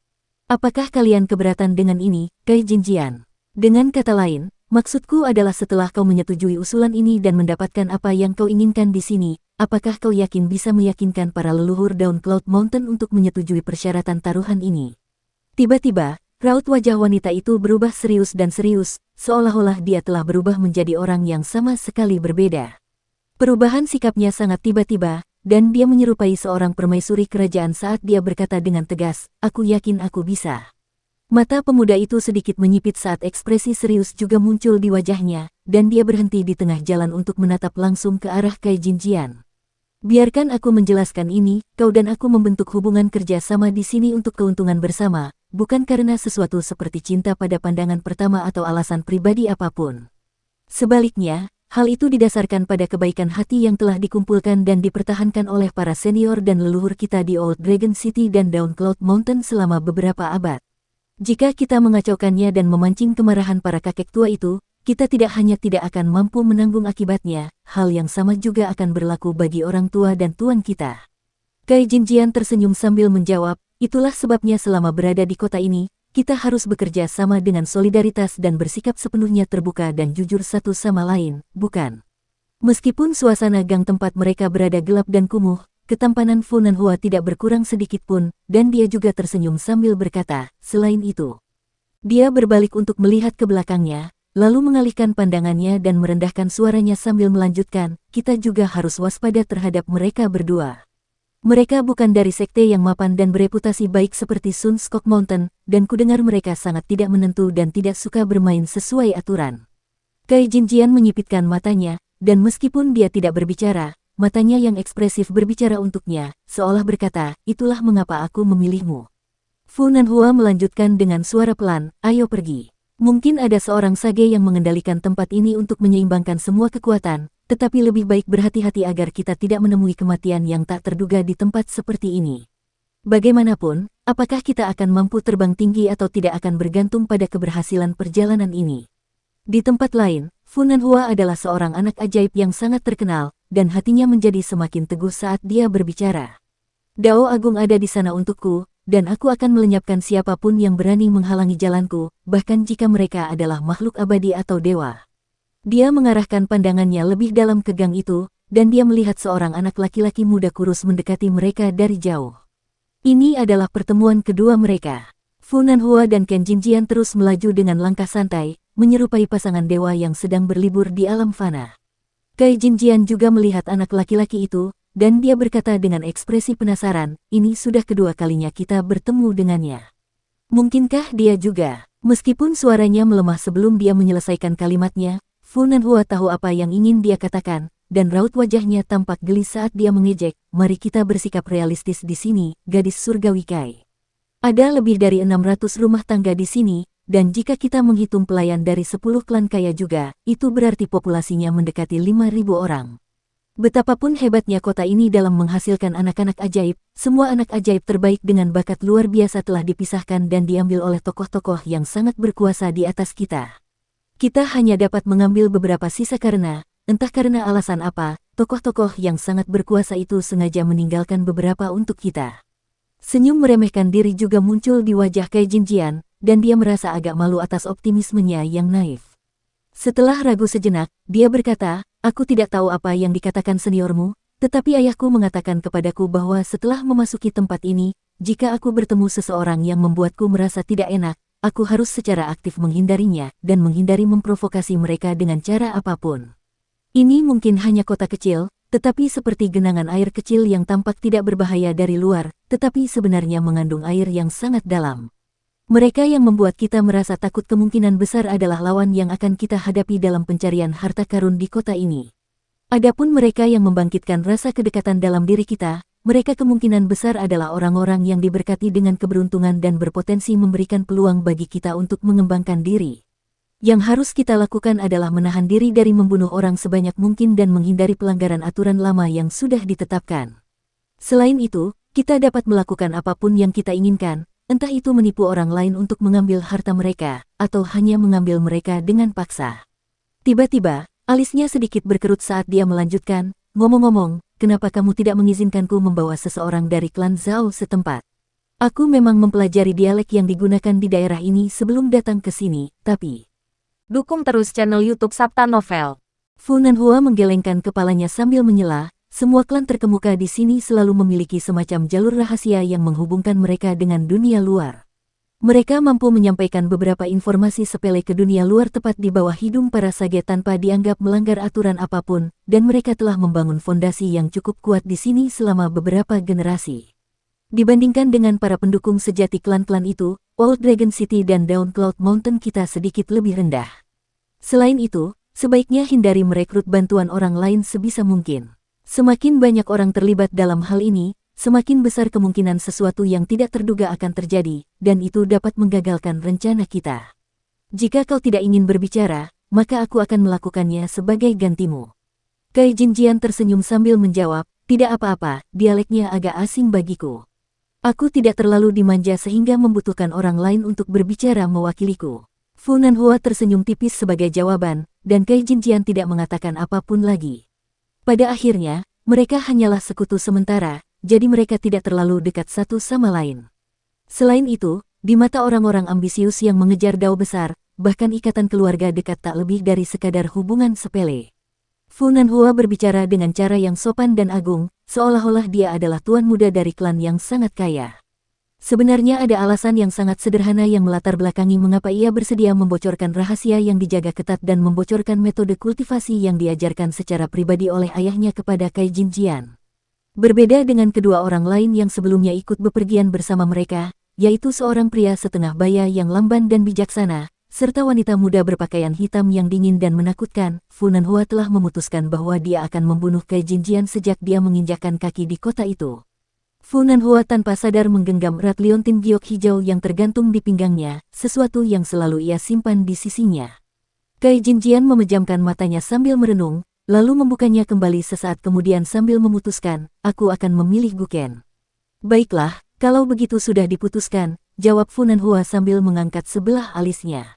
Apakah kalian keberatan dengan ini, Kai Jinjian? Dengan kata lain, maksudku adalah setelah kau menyetujui usulan ini dan mendapatkan apa yang kau inginkan di sini, apakah kau yakin bisa meyakinkan para leluhur Daun Cloud Mountain untuk menyetujui persyaratan taruhan ini? Tiba-tiba, raut wajah wanita itu berubah serius dan serius, seolah-olah dia telah berubah menjadi orang yang sama sekali berbeda. Perubahan sikapnya sangat tiba-tiba, dan dia menyerupai seorang permaisuri kerajaan saat dia berkata dengan tegas, aku yakin aku bisa. Mata pemuda itu sedikit menyipit saat ekspresi serius juga muncul di wajahnya, dan dia berhenti di tengah jalan untuk menatap langsung ke arah Kai Jinjian. Biarkan aku menjelaskan ini, kau dan aku membentuk hubungan kerja sama di sini untuk keuntungan bersama, bukan karena sesuatu seperti cinta pada pandangan pertama atau alasan pribadi apapun. Sebaliknya, hal itu didasarkan pada kebaikan hati yang telah dikumpulkan dan dipertahankan oleh para senior dan leluhur kita di Old Dragon City dan Dawn Cloud Mountain selama beberapa abad. Jika kita mengacaukannya dan memancing kemarahan para kakek tua itu, kita tidak hanya tidak akan mampu menanggung akibatnya, hal yang sama juga akan berlaku bagi orang tua dan tuan kita. Kai Jinjian tersenyum sambil menjawab, itulah sebabnya selama berada di kota ini, kita harus bekerja sama dengan solidaritas dan bersikap sepenuhnya terbuka dan jujur satu sama lain, bukan? Meskipun suasana gang tempat mereka berada gelap dan kumuh, ketampanan Fu Nanhua tidak berkurang sedikit pun, dan dia juga tersenyum sambil berkata, selain itu. Dia berbalik untuk melihat ke belakangnya, lalu mengalihkan pandangannya dan merendahkan suaranya sambil melanjutkan, kita juga harus waspada terhadap mereka berdua. Mereka bukan dari sekte yang mapan dan bereputasi baik seperti Sun Skok Mountain, dan kudengar mereka sangat tidak menentu dan tidak suka bermain sesuai aturan. Kai Jinjian menyipitkan matanya, dan meskipun dia tidak berbicara, matanya yang ekspresif berbicara untuknya, seolah berkata, itulah mengapa aku memilihmu. Fu Nanhua melanjutkan dengan suara pelan, ayo pergi. Mungkin ada seorang sage yang mengendalikan tempat ini untuk menyeimbangkan semua kekuatan, tetapi lebih baik berhati-hati agar kita tidak menemui kematian yang tak terduga di tempat seperti ini. Bagaimanapun, apakah kita akan mampu terbang tinggi atau tidak akan bergantung pada keberhasilan perjalanan ini. Di tempat lain, Fu Nanhua adalah seorang anak ajaib yang sangat terkenal, dan hatinya menjadi semakin teguh saat dia berbicara. Dao Agung ada di sana untukku, dan aku akan melenyapkan siapapun yang berani menghalangi jalanku, bahkan jika mereka adalah makhluk abadi atau dewa. Dia mengarahkan pandangannya lebih dalam ke gang itu, dan dia melihat seorang anak laki-laki muda kurus mendekati mereka dari jauh. Ini adalah pertemuan kedua mereka. Fu Nanhua dan Ken Jinjian terus melaju dengan langkah santai, menyerupai pasangan dewa yang sedang berlibur di alam fana. Kai Jinjian juga melihat anak laki-laki itu, dan dia berkata dengan ekspresi penasaran, ini sudah kedua kalinya kita bertemu dengannya. Mungkinkah dia juga? Meskipun suaranya melemah sebelum dia menyelesaikan kalimatnya, Fu Nanhua tahu apa yang ingin dia katakan, dan raut wajahnya tampak geli saat dia mengejek, mari kita bersikap realistis di sini, gadis surgawi Kai. Ada lebih dari 600 rumah tangga di sini, dan jika kita menghitung pelayan dari 10 klan kaya juga, itu berarti populasinya mendekati 5.000 orang. Betapapun hebatnya kota ini dalam menghasilkan anak-anak ajaib, semua anak ajaib terbaik dengan bakat luar biasa telah dipisahkan dan diambil oleh tokoh-tokoh yang sangat berkuasa di atas kita. Kita hanya dapat mengambil beberapa sisa karena, entah karena alasan apa, tokoh-tokoh yang sangat berkuasa itu sengaja meninggalkan beberapa untuk kita. Senyum meremehkan diri juga muncul di wajah Kai Jinjian, dan dia merasa agak malu atas optimismenya yang naif. Setelah ragu sejenak, dia berkata, aku tidak tahu apa yang dikatakan seniormu, tetapi ayahku mengatakan kepadaku bahwa setelah memasuki tempat ini, jika aku bertemu seseorang yang membuatku merasa tidak enak, aku harus secara aktif menghindarinya dan menghindari memprovokasi mereka dengan cara apapun. Ini mungkin hanya kota kecil, tetapi seperti genangan air kecil yang tampak tidak berbahaya dari luar, tetapi sebenarnya mengandung air yang sangat dalam. Mereka yang membuat kita merasa takut kemungkinan besar adalah lawan yang akan kita hadapi dalam pencarian harta karun di kota ini. Adapun mereka yang membangkitkan rasa kedekatan dalam diri kita, mereka kemungkinan besar adalah orang-orang yang diberkati dengan keberuntungan dan berpotensi memberikan peluang bagi kita untuk mengembangkan diri. Yang harus kita lakukan adalah menahan diri dari membunuh orang sebanyak mungkin dan menghindari pelanggaran aturan lama yang sudah ditetapkan. Selain itu, kita dapat melakukan apapun yang kita inginkan, entah itu menipu orang lain untuk mengambil harta mereka, atau hanya mengambil mereka dengan paksa. Tiba-tiba, alisnya sedikit berkerut saat dia melanjutkan, ngomong-ngomong, kenapa kamu tidak mengizinkanku membawa seseorang dari klan Zhao setempat? Aku memang mempelajari dialek yang digunakan di daerah ini sebelum datang ke sini, tapi... Dukung terus channel YouTube Sabta Novel. Fu Nanhua menggelengkan kepalanya sambil menyela, semua klan terkemuka di sini selalu memiliki semacam jalur rahasia yang menghubungkan mereka dengan dunia luar. Mereka mampu menyampaikan beberapa informasi sepele ke dunia luar tepat di bawah hidung para sage tanpa dianggap melanggar aturan apapun, dan mereka telah membangun fondasi yang cukup kuat di sini selama beberapa generasi. Dibandingkan dengan para pendukung sejati klan-klan itu, Old Dragon City dan Dawn Cloud Mountain kita sedikit lebih rendah. Selain itu, sebaiknya hindari merekrut bantuan orang lain sebisa mungkin. Semakin banyak orang terlibat dalam hal ini, semakin besar kemungkinan sesuatu yang tidak terduga akan terjadi, dan itu dapat menggagalkan rencana kita. Jika kau tidak ingin berbicara, maka aku akan melakukannya sebagai gantimu. Kai Jinjian tersenyum sambil menjawab, tidak apa-apa, dialeknya agak asing bagiku. Aku tidak terlalu dimanja sehingga membutuhkan orang lain untuk berbicara mewakiliku. Fu Nanhua tersenyum tipis sebagai jawaban, dan Kai Jinjian tidak mengatakan apapun lagi. Pada akhirnya, mereka hanyalah sekutu sementara, jadi mereka tidak terlalu dekat satu sama lain. Selain itu, di mata orang-orang ambisius yang mengejar dao besar, bahkan ikatan keluarga dekat tak lebih dari sekadar hubungan sepele. Fu Nanhua berbicara dengan cara yang sopan dan agung, seolah-olah dia adalah tuan muda dari klan yang sangat kaya. Sebenarnya ada alasan yang sangat sederhana yang melatar belakangi mengapa ia bersedia membocorkan rahasia yang dijaga ketat dan membocorkan metode kultivasi yang diajarkan secara pribadi oleh ayahnya kepada Kai Jinjian. Berbeda dengan kedua orang lain yang sebelumnya ikut bepergian bersama mereka, yaitu seorang pria setengah baya yang lamban dan bijaksana, serta wanita muda berpakaian hitam yang dingin dan menakutkan, Fu Nanhua telah memutuskan bahwa dia akan membunuh Kai Jinjian sejak dia menginjakkan kaki di kota itu. Fu Nanhua tanpa sadar menggenggam erat liontin giok hijau yang tergantung di pinggangnya, sesuatu yang selalu ia simpan di sisinya. Kai Jinjian memejamkan matanya sambil merenung, lalu membukanya kembali sesaat kemudian sambil memutuskan, aku akan memilih Guken. Baiklah, kalau begitu sudah diputuskan, jawab Fu Nanhua sambil mengangkat sebelah alisnya.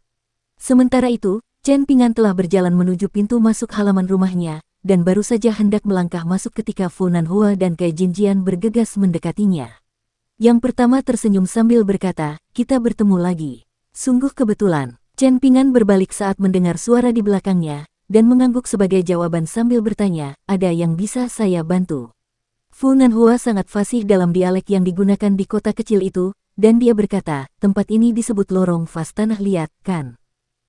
Sementara itu, Chen Pingan telah berjalan menuju pintu masuk halaman rumahnya, dan baru saja hendak melangkah masuk ketika Fu Nanhua dan Kai Jinjian bergegas mendekatinya. Yang pertama tersenyum sambil berkata, kita bertemu lagi. Sungguh kebetulan. Chen Pingan berbalik saat mendengar suara di belakangnya, dan mengangguk sebagai jawaban sambil bertanya, ada yang bisa saya bantu? Fu Nanhua sangat fasih dalam dialek yang digunakan di kota kecil itu, dan dia berkata, tempat ini disebut lorong vas tanah liat, kan?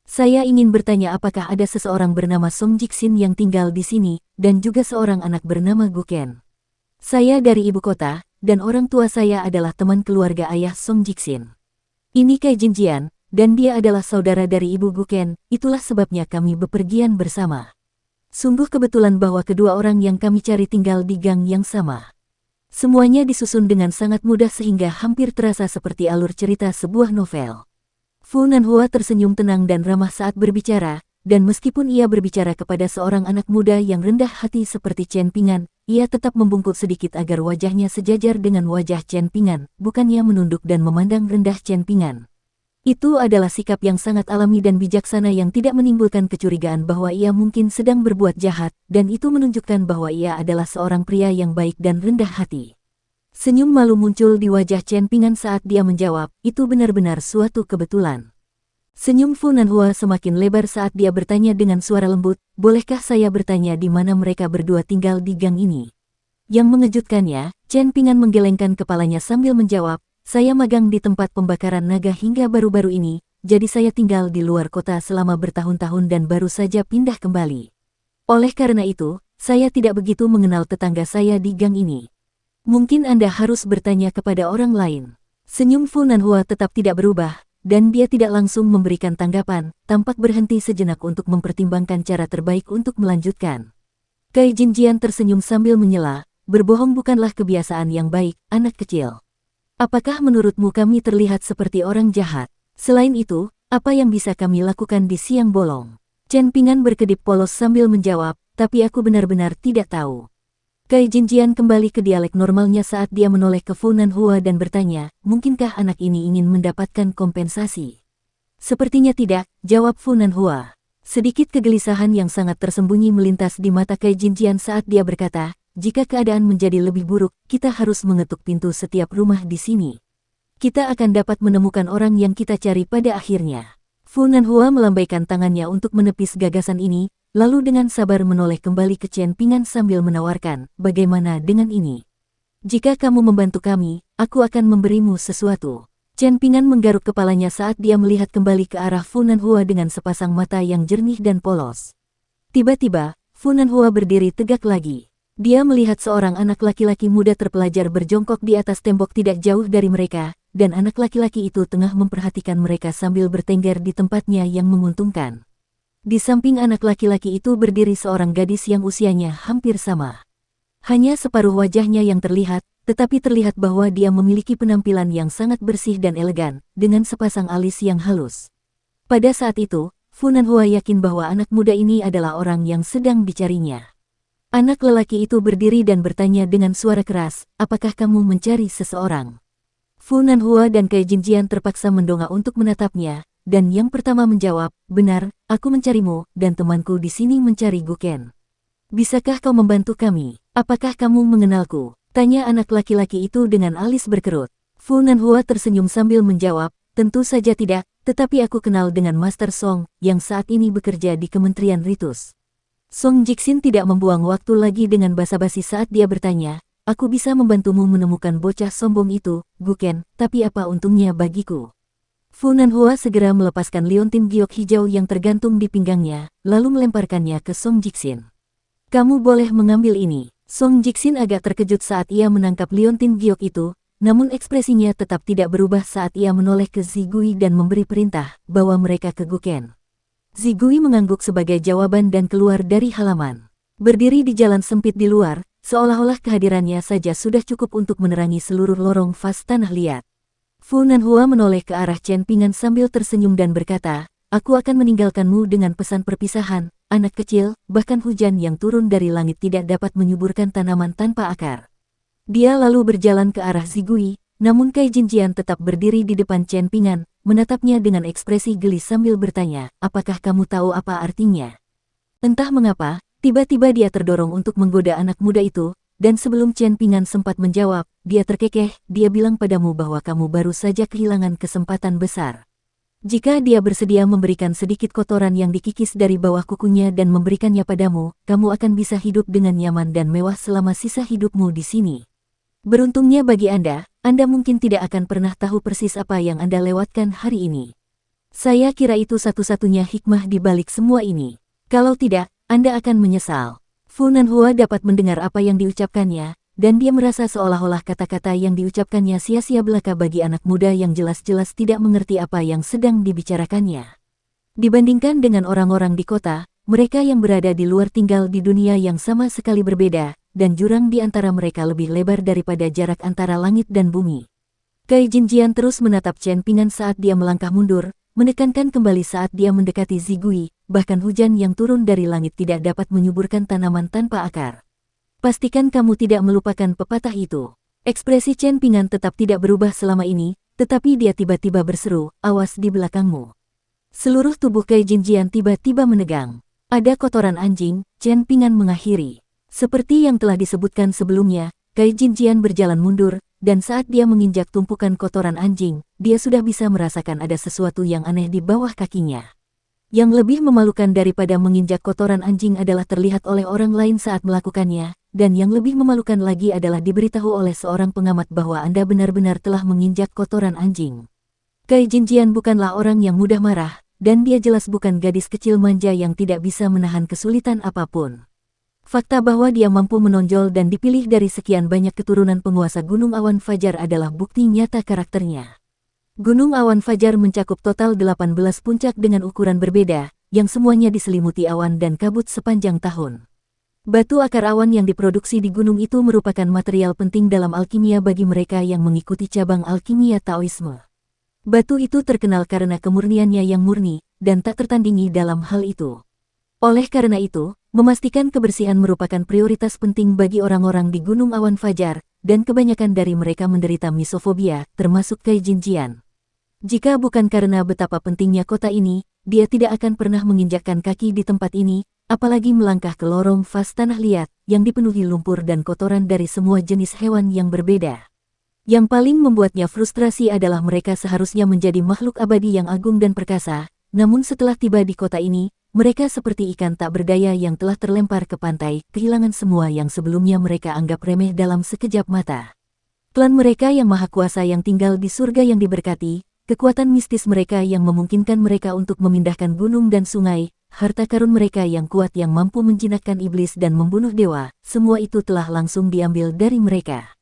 Saya ingin bertanya apakah ada seseorang bernama Song Jixin yang tinggal di sini, dan juga seorang anak bernama Guken. Saya dari ibu kota, dan orang tua saya adalah teman keluarga ayah Song Jiksin. Ini Kai Jinjian, dan dia adalah saudara dari ibu Guken, itulah sebabnya kami bepergian bersama. Sungguh kebetulan bahwa kedua orang yang kami cari tinggal di gang yang sama. Semuanya disusun dengan sangat mudah sehingga hampir terasa seperti alur cerita sebuah novel. Fu Nanhua tersenyum tenang dan ramah saat berbicara, dan meskipun ia berbicara kepada seorang anak muda yang rendah hati seperti Chen Pingan, ia tetap membungkuk sedikit agar wajahnya sejajar dengan wajah Chen Pingan, bukannya menunduk dan memandang rendah Chen Pingan. Itu adalah sikap yang sangat alami dan bijaksana yang tidak menimbulkan kecurigaan bahwa ia mungkin sedang berbuat jahat, dan itu menunjukkan bahwa ia adalah seorang pria yang baik dan rendah hati. Senyum malu muncul di wajah Chen Pingan saat dia menjawab, itu benar-benar suatu kebetulan. Senyum Fu Nanhua semakin lebar saat dia bertanya dengan suara lembut, bolehkah saya bertanya di mana mereka berdua tinggal di gang ini? Yang mengejutkannya, Chen Pingan menggelengkan kepalanya sambil menjawab, saya magang di tempat pembakaran naga hingga baru-baru ini, jadi saya tinggal di luar kota selama bertahun-tahun dan baru saja pindah kembali. Oleh karena itu, saya tidak begitu mengenal tetangga saya di gang ini. Mungkin Anda harus bertanya kepada orang lain. Senyum Fu Nanhua tetap tidak berubah, dan dia tidak langsung memberikan tanggapan, tampak berhenti sejenak untuk mempertimbangkan cara terbaik untuk melanjutkan. Kai Jinjian tersenyum sambil menyela, berbohong bukanlah kebiasaan yang baik, anak kecil. Apakah menurutmu kami terlihat seperti orang jahat? Selain itu, apa yang bisa kami lakukan di siang bolong? Chen Pingan berkedip polos sambil menjawab, tapi aku benar-benar tidak tahu. Kai Jinjian kembali ke dialek normalnya saat dia menoleh ke Fu Nanhua dan bertanya, mungkinkah anak ini ingin mendapatkan kompensasi? Sepertinya tidak, jawab Fu Nanhua. Sedikit kegelisahan yang sangat tersembunyi melintas di mata Kai Jinjian saat dia berkata, jika keadaan menjadi lebih buruk, kita harus mengetuk pintu setiap rumah di sini. Kita akan dapat menemukan orang yang kita cari pada akhirnya. Fu Nanhua melambaikan tangannya untuk menepis gagasan ini, lalu dengan sabar menoleh kembali ke Chen Pingan sambil menawarkan, bagaimana dengan ini? Jika kamu membantu kami, aku akan memberimu sesuatu. Chen Pingan menggaruk kepalanya saat dia melihat kembali ke arah Fu Nanhua dengan sepasang mata yang jernih dan polos. Tiba-tiba, Fu Nanhua berdiri tegak lagi. Dia melihat seorang anak laki-laki muda terpelajar berjongkok di atas tembok tidak jauh dari mereka, dan anak laki-laki itu tengah memperhatikan mereka sambil bertengger di tempatnya yang menguntungkan. Di samping anak laki-laki itu berdiri seorang gadis yang usianya hampir sama. Hanya separuh wajahnya yang terlihat, tetapi terlihat bahwa dia memiliki penampilan yang sangat bersih dan elegan, dengan sepasang alis yang halus. Pada saat itu, Fu Nanhua yakin bahwa anak muda ini adalah orang yang sedang dicarinya. Anak lelaki itu berdiri dan bertanya dengan suara keras, apakah kamu mencari seseorang? Fu Nanhua dan Kai Jinjian terpaksa mendongak untuk menatapnya, dan yang pertama menjawab, benar, aku mencarimu, dan temanku di sini mencari Guken. Bisakah kau membantu kami? Apakah kamu mengenalku? Tanya anak laki-laki itu dengan alis berkerut. Fu Nanhua tersenyum sambil menjawab, tentu saja tidak, tetapi aku kenal dengan Master Song, yang saat ini bekerja di Kementerian Ritus. Song Jiksin tidak membuang waktu lagi dengan basa-basi saat dia bertanya, aku bisa membantumu menemukan bocah sombong itu, Guken, tapi apa untungnya bagiku? Fu Nanhua segera melepaskan liontin giok hijau yang tergantung di pinggangnya, lalu melemparkannya ke Song Jiksin. Kamu boleh mengambil ini. Song Jiksin agak terkejut saat ia menangkap liontin giok itu, namun ekspresinya tetap tidak berubah saat ia menoleh ke Zigui dan memberi perintah, bawa mereka ke Guken. Zigui mengangguk sebagai jawaban dan keluar dari halaman. Berdiri di jalan sempit di luar, seolah-olah kehadirannya saja sudah cukup untuk menerangi seluruh lorong vas tanah liat. Fu Nanhua menoleh ke arah Chen Pingan sambil tersenyum dan berkata, aku akan meninggalkanmu dengan pesan perpisahan, anak kecil, bahkan hujan yang turun dari langit tidak dapat menyuburkan tanaman tanpa akar. Dia lalu berjalan ke arah Zigui, namun Kai Jinjian tetap berdiri di depan Chen Pingan, menatapnya dengan ekspresi geli sambil bertanya, apakah kamu tahu apa artinya? Entah mengapa, tiba-tiba dia terdorong untuk menggoda anak muda itu, dan sebelum Chen Pingan sempat menjawab, dia terkekeh, dia bilang padamu bahwa kamu baru saja kehilangan kesempatan besar. Jika dia bersedia memberikan sedikit kotoran yang dikikis dari bawah kukunya dan memberikannya padamu, kamu akan bisa hidup dengan nyaman dan mewah selama sisa hidupmu di sini. Beruntungnya bagi Anda mungkin tidak akan pernah tahu persis apa yang Anda lewatkan hari ini. Saya kira itu satu-satunya hikmah di balik semua ini. Kalau tidak, Anda akan menyesal. Fu Nanhua dapat mendengar apa yang diucapkannya, dan dia merasa seolah-olah kata-kata yang diucapkannya sia-sia belaka bagi anak muda yang jelas-jelas tidak mengerti apa yang sedang dibicarakannya. Dibandingkan dengan orang-orang di kota, mereka yang berada di luar tinggal di dunia yang sama sekali berbeda, dan jurang di antara mereka lebih lebar daripada jarak antara langit dan bumi. Kai Jinjian terus menatap Chen Pingan saat dia melangkah mundur, menekankan kembali saat dia mendekati Zigui, bahkan hujan yang turun dari langit tidak dapat menyuburkan tanaman tanpa akar. Pastikan kamu tidak melupakan pepatah itu. Ekspresi Chen Pingan tetap tidak berubah selama ini, tetapi dia tiba-tiba berseru, awas di belakangmu. Seluruh tubuh Kai Jinjian tiba-tiba menegang. Ada kotoran anjing, Chen Pingan mengakhiri. Seperti yang telah disebutkan sebelumnya, Kai Jinjian berjalan mundur, dan saat dia menginjak tumpukan kotoran anjing, dia sudah bisa merasakan ada sesuatu yang aneh di bawah kakinya. Yang lebih memalukan daripada menginjak kotoran anjing adalah terlihat oleh orang lain saat melakukannya, dan yang lebih memalukan lagi adalah diberitahu oleh seorang pengamat bahwa Anda benar-benar telah menginjak kotoran anjing. Kai Jinjian bukanlah orang yang mudah marah, dan dia jelas bukan gadis kecil manja yang tidak bisa menahan kesulitan apapun. Fakta bahwa dia mampu menonjol dan dipilih dari sekian banyak keturunan penguasa Gunung Awan Fajar adalah bukti nyata karakternya. Gunung Awan Fajar mencakup total 18 puncak dengan ukuran berbeda, yang semuanya diselimuti awan dan kabut sepanjang tahun. Batu akar awan yang diproduksi di gunung itu merupakan material penting dalam alkimia bagi mereka yang mengikuti cabang alkimia Taoisme. Batu itu terkenal karena kemurniannya yang murni, dan tak tertandingi dalam hal itu. Oleh karena itu, memastikan kebersihan merupakan prioritas penting bagi orang-orang di Gunung Awan Fajar, dan kebanyakan dari mereka menderita misofobia, termasuk Kai Jinjian. Jika bukan karena betapa pentingnya kota ini, dia tidak akan pernah menginjakkan kaki di tempat ini, apalagi melangkah ke lorong vas tanah liat, yang dipenuhi lumpur dan kotoran dari semua jenis hewan yang berbeda. Yang paling membuatnya frustrasi adalah mereka seharusnya menjadi makhluk abadi yang agung dan perkasa, namun setelah tiba di kota ini, mereka seperti ikan tak berdaya yang telah terlempar ke pantai, kehilangan semua yang sebelumnya mereka anggap remeh dalam sekejap mata. Klan mereka yang maha kuasa yang tinggal di surga yang diberkati, kekuatan mistis mereka yang memungkinkan mereka untuk memindahkan gunung dan sungai, harta karun mereka yang kuat yang mampu menjinakkan iblis dan membunuh dewa, semua itu telah langsung diambil dari mereka.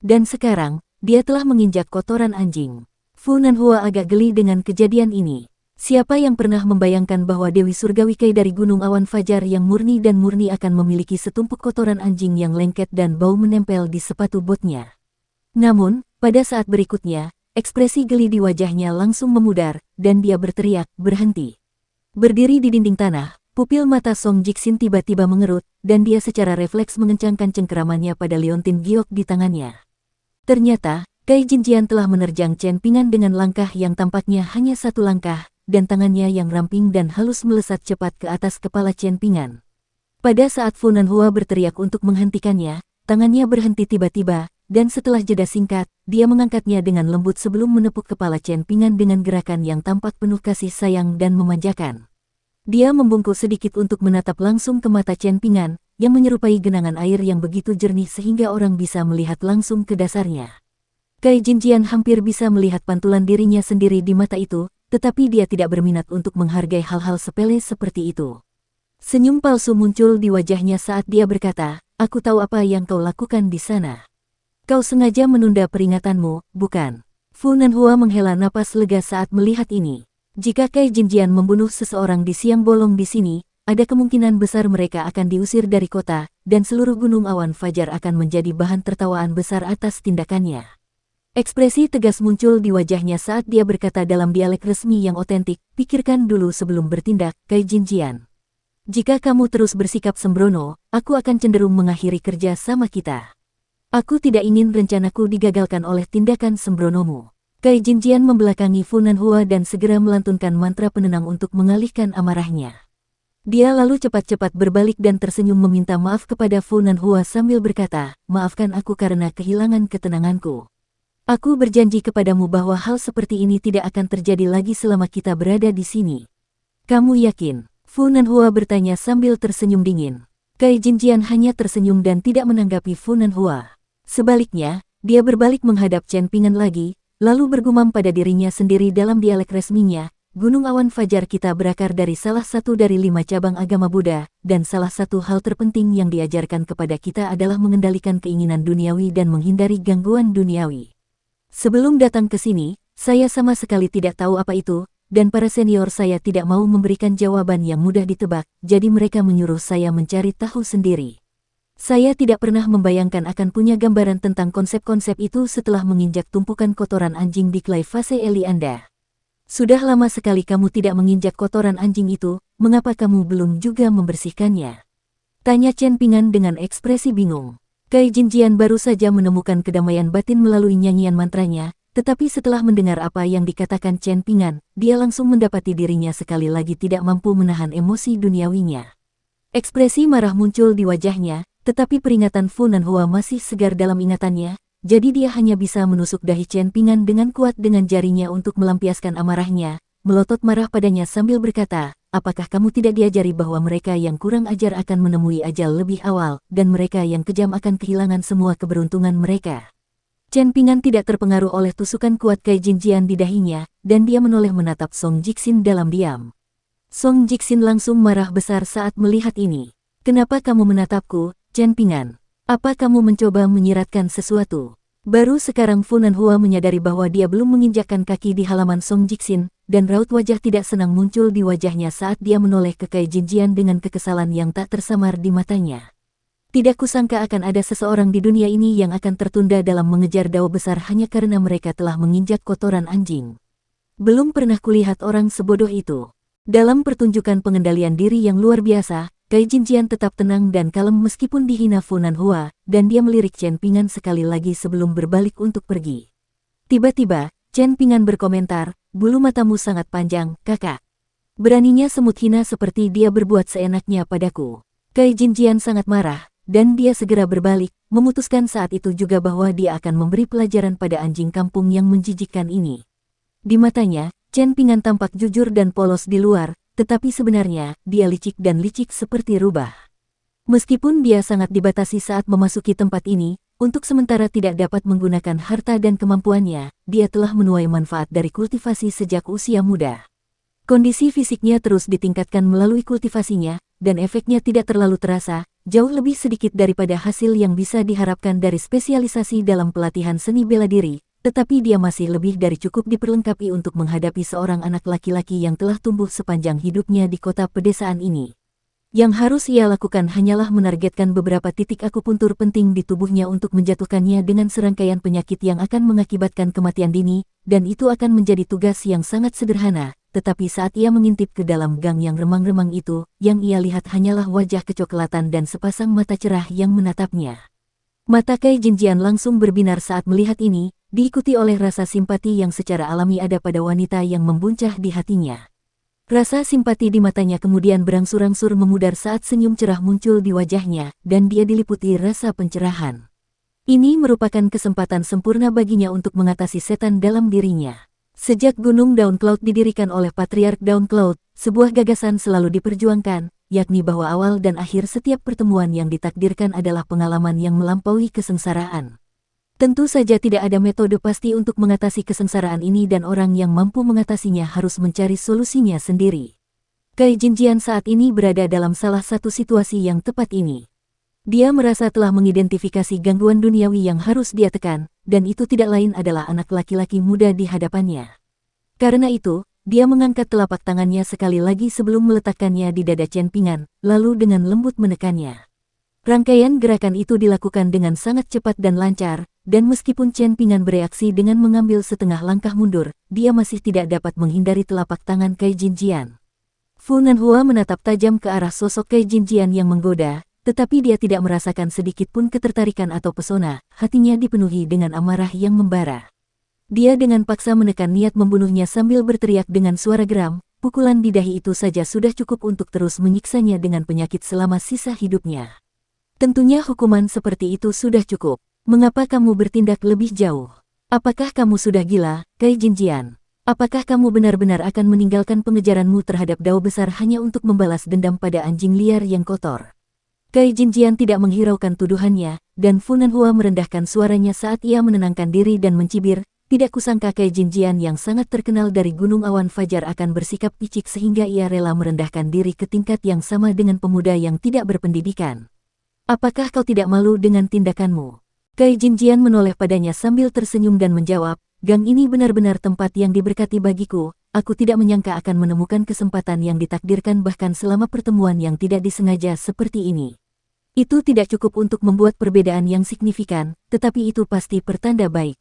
Dan sekarang, dia telah menginjak kotoran anjing. Fu Nanhua agak geli dengan kejadian ini. Siapa yang pernah membayangkan bahwa Dewi Surgawi Kai dari Gunung Awan Fajar yang murni dan murni akan memiliki setumpuk kotoran anjing yang lengket dan bau menempel di sepatu botnya. Namun, pada saat berikutnya, ekspresi geli di wajahnya langsung memudar, dan dia berteriak, berhenti. Berdiri di dinding tanah, pupil mata Song Jixin tiba-tiba mengerut, dan dia secara refleks mengencangkan cengkeramannya pada liontin giok di tangannya. Ternyata, Kai Jinjian telah menerjang Chen Pingan dengan langkah yang tampaknya hanya satu langkah, dan tangannya yang ramping dan halus melesat cepat ke atas kepala Chen Pingan. Pada saat Fu Nanhua berteriak untuk menghentikannya, tangannya berhenti tiba-tiba, dan setelah jeda singkat, dia mengangkatnya dengan lembut sebelum menepuk kepala Chen Pingan dengan gerakan yang tampak penuh kasih sayang dan memanjakan. Dia membungkuk sedikit untuk menatap langsung ke mata Chen Pingan, yang menyerupai genangan air yang begitu jernih sehingga orang bisa melihat langsung ke dasarnya. Kai Jinjian hampir bisa melihat pantulan dirinya sendiri di mata itu, tetapi dia tidak berminat untuk menghargai hal-hal sepele seperti itu. Senyum palsu muncul di wajahnya saat dia berkata, aku tahu apa yang kau lakukan di sana. Kau sengaja menunda peringatanmu, bukan? Fu Nanhua menghela napas lega saat melihat ini. Jika Kai Jinjian membunuh seseorang di siang bolong di sini, ada kemungkinan besar mereka akan diusir dari kota, dan seluruh Gunung Awan Fajar akan menjadi bahan tertawaan besar atas tindakannya. Ekspresi tegas muncul di wajahnya saat dia berkata dalam dialek resmi yang otentik, pikirkan dulu sebelum bertindak, Kai Jinjian. Jika kamu terus bersikap sembrono, aku akan cenderung mengakhiri kerja sama kita. Aku tidak ingin rencanaku digagalkan oleh tindakan sembronomu. Kai Jinjian membelakangi Fu Nanhua dan segera melantunkan mantra penenang untuk mengalihkan amarahnya. Dia lalu cepat-cepat berbalik dan tersenyum meminta maaf kepada Fu Nanhua sambil berkata, maafkan aku karena kehilangan ketenanganku. Aku berjanji kepadamu bahwa hal seperti ini tidak akan terjadi lagi selama kita berada di sini. Kamu yakin? Fu Nanhua bertanya sambil tersenyum dingin. Kai Jinjian hanya tersenyum dan tidak menanggapi Fu Nanhua. Sebaliknya, dia berbalik menghadap Chen Pingan lagi, lalu bergumam pada dirinya sendiri dalam dialek resminya, Gunung Awan Fajar kita berakar dari salah satu dari 5 cabang agama Buddha, dan salah satu hal terpenting yang diajarkan kepada kita adalah mengendalikan keinginan duniawi dan menghindari gangguan duniawi. Sebelum datang ke sini, saya sama sekali tidak tahu apa itu, dan para senior saya tidak mau memberikan jawaban yang mudah ditebak, jadi mereka menyuruh saya mencari tahu sendiri. Saya tidak pernah membayangkan akan punya gambaran tentang konsep-konsep itu setelah menginjak tumpukan kotoran anjing di clay vase Eli Anda. Sudah lama sekali kamu tidak menginjak kotoran anjing itu, mengapa kamu belum juga membersihkannya? Tanya Chen Pingan dengan ekspresi bingung. Kai Jinjian baru saja menemukan kedamaian batin melalui nyanyian mantranya, tetapi setelah mendengar apa yang dikatakan Chen Pingan, dia langsung mendapati dirinya sekali lagi tidak mampu menahan emosi duniawinya. Ekspresi marah muncul di wajahnya, tetapi peringatan Fu Nanhua masih segar dalam ingatannya, jadi dia hanya bisa menusuk dahi Chen Pingan dengan kuat dengan jarinya untuk melampiaskan amarahnya, melotot marah padanya sambil berkata, apakah kamu tidak diajari bahwa mereka yang kurang ajar akan menemui ajal lebih awal, dan mereka yang kejam akan kehilangan semua keberuntungan mereka? Chen Pingan tidak terpengaruh oleh tusukan kuat Kai Jinjian di dahinya, dan dia menoleh menatap Song Jixin dalam diam. Song Jixin langsung marah besar saat melihat ini. Kenapa kamu menatapku, Chen Pingan? Apa kamu mencoba menyiratkan sesuatu? Baru sekarang Fu Nanhua menyadari bahwa dia belum menginjakkan kaki di halaman Song Jixin, dan raut wajah tidak senang muncul di wajahnya saat dia menoleh ke Kai Jinjian dengan kekesalan yang tak tersamar di matanya. Tidak kusangka akan ada seseorang di dunia ini yang akan tertunda dalam mengejar dao besar hanya karena mereka telah menginjak kotoran anjing. Belum pernah kulihat orang sebodoh itu. Dalam pertunjukan pengendalian diri yang luar biasa, Kai Jinjian tetap tenang dan kalem meskipun dihina Fu Nanhua, dan dia melirik Chen Pingan sekali lagi sebelum berbalik untuk pergi. Tiba-tiba, Chen Pingan berkomentar, bulu matamu sangat panjang, kakak. Beraninya semut hina seperti dia berbuat seenaknya padaku. Kai Jinjian sangat marah, dan dia segera berbalik, memutuskan saat itu juga bahwa dia akan memberi pelajaran pada anjing kampung yang menjijikkan ini. Di matanya, Chen Pingan tampak jujur dan polos di luar, tetapi sebenarnya, dia licik dan licik seperti rubah. Meskipun dia sangat dibatasi saat memasuki tempat ini, untuk sementara tidak dapat menggunakan harta dan kemampuannya, dia telah menuai manfaat dari kultivasi sejak usia muda. Kondisi fisiknya terus ditingkatkan melalui kultivasinya, dan efeknya tidak terlalu terasa, jauh lebih sedikit daripada hasil yang bisa diharapkan dari spesialisasi dalam pelatihan seni bela diri. Tetapi dia masih lebih dari cukup diperlengkapi untuk menghadapi seorang anak laki-laki yang telah tumbuh sepanjang hidupnya di kota pedesaan ini. Yang harus ia lakukan hanyalah menargetkan beberapa titik akupuntur penting di tubuhnya untuk menjatuhkannya dengan serangkaian penyakit yang akan mengakibatkan kematian dini, dan itu akan menjadi tugas yang sangat sederhana. Tetapi saat ia mengintip ke dalam gang yang remang-remang itu, yang ia lihat hanyalah wajah kecoklatan dan sepasang mata cerah yang menatapnya. Mata Kai Jinjian langsung berbinar saat melihat ini, diikuti oleh rasa simpati yang secara alami ada pada wanita yang membuncah di hatinya. Rasa simpati di matanya kemudian berangsur-angsur memudar saat senyum cerah muncul di wajahnya, dan dia diliputi rasa pencerahan. Ini merupakan kesempatan sempurna baginya untuk mengatasi setan dalam dirinya. Sejak Gunung Daun Cloud didirikan oleh Patriark Daun Cloud, sebuah gagasan selalu diperjuangkan, yakni bahwa awal dan akhir setiap pertemuan yang ditakdirkan adalah pengalaman yang melampaui kesengsaraan. Tentu saja tidak ada metode pasti untuk mengatasi kesengsaraan ini dan orang yang mampu mengatasinya harus mencari solusinya sendiri. Kai Jinjian saat ini berada dalam salah satu situasi yang tepat ini. Dia merasa telah mengidentifikasi gangguan duniawi yang harus dia tekan, dan itu tidak lain adalah anak laki-laki muda di hadapannya. Karena itu, dia mengangkat telapak tangannya sekali lagi sebelum meletakkannya di dada Chen Pingan, lalu dengan lembut menekannya. Rangkaian gerakan itu dilakukan dengan sangat cepat dan lancar, dan meskipun Chen Pingan bereaksi dengan mengambil setengah langkah mundur, dia masih tidak dapat menghindari telapak tangan Kai Jinjian. Fu Nanhua menatap tajam ke arah sosok Kai Jinjian yang menggoda, tetapi dia tidak merasakan sedikit pun ketertarikan atau pesona, hatinya dipenuhi dengan amarah yang membara. Dia dengan paksa menekan niat membunuhnya sambil berteriak dengan suara geram, pukulan di dahi itu saja sudah cukup untuk terus menyiksanya dengan penyakit selama sisa hidupnya. Tentunya hukuman seperti itu sudah cukup. Mengapa kamu bertindak lebih jauh? Apakah kamu sudah gila, Kai Jinjian? Apakah kamu benar-benar akan meninggalkan pengejaranmu terhadap dao besar hanya untuk membalas dendam pada anjing liar yang kotor? Kai Jinjian tidak menghiraukan tuduhannya, dan Fu Nanhua merendahkan suaranya saat ia menenangkan diri dan mencibir, Tidak kusangka Kai Jinjian yang sangat terkenal dari Gunung Awan Fajar akan bersikap picik sehingga ia rela merendahkan diri ke tingkat yang sama dengan pemuda yang tidak berpendidikan. Apakah kau tidak malu dengan tindakanmu? Kai Jinjian menoleh padanya sambil tersenyum dan menjawab, gang ini benar-benar tempat yang diberkati bagiku, aku tidak menyangka akan menemukan kesempatan yang ditakdirkan bahkan selama pertemuan yang tidak disengaja seperti ini. Itu tidak cukup untuk membuat perbedaan yang signifikan, tetapi itu pasti pertanda baik.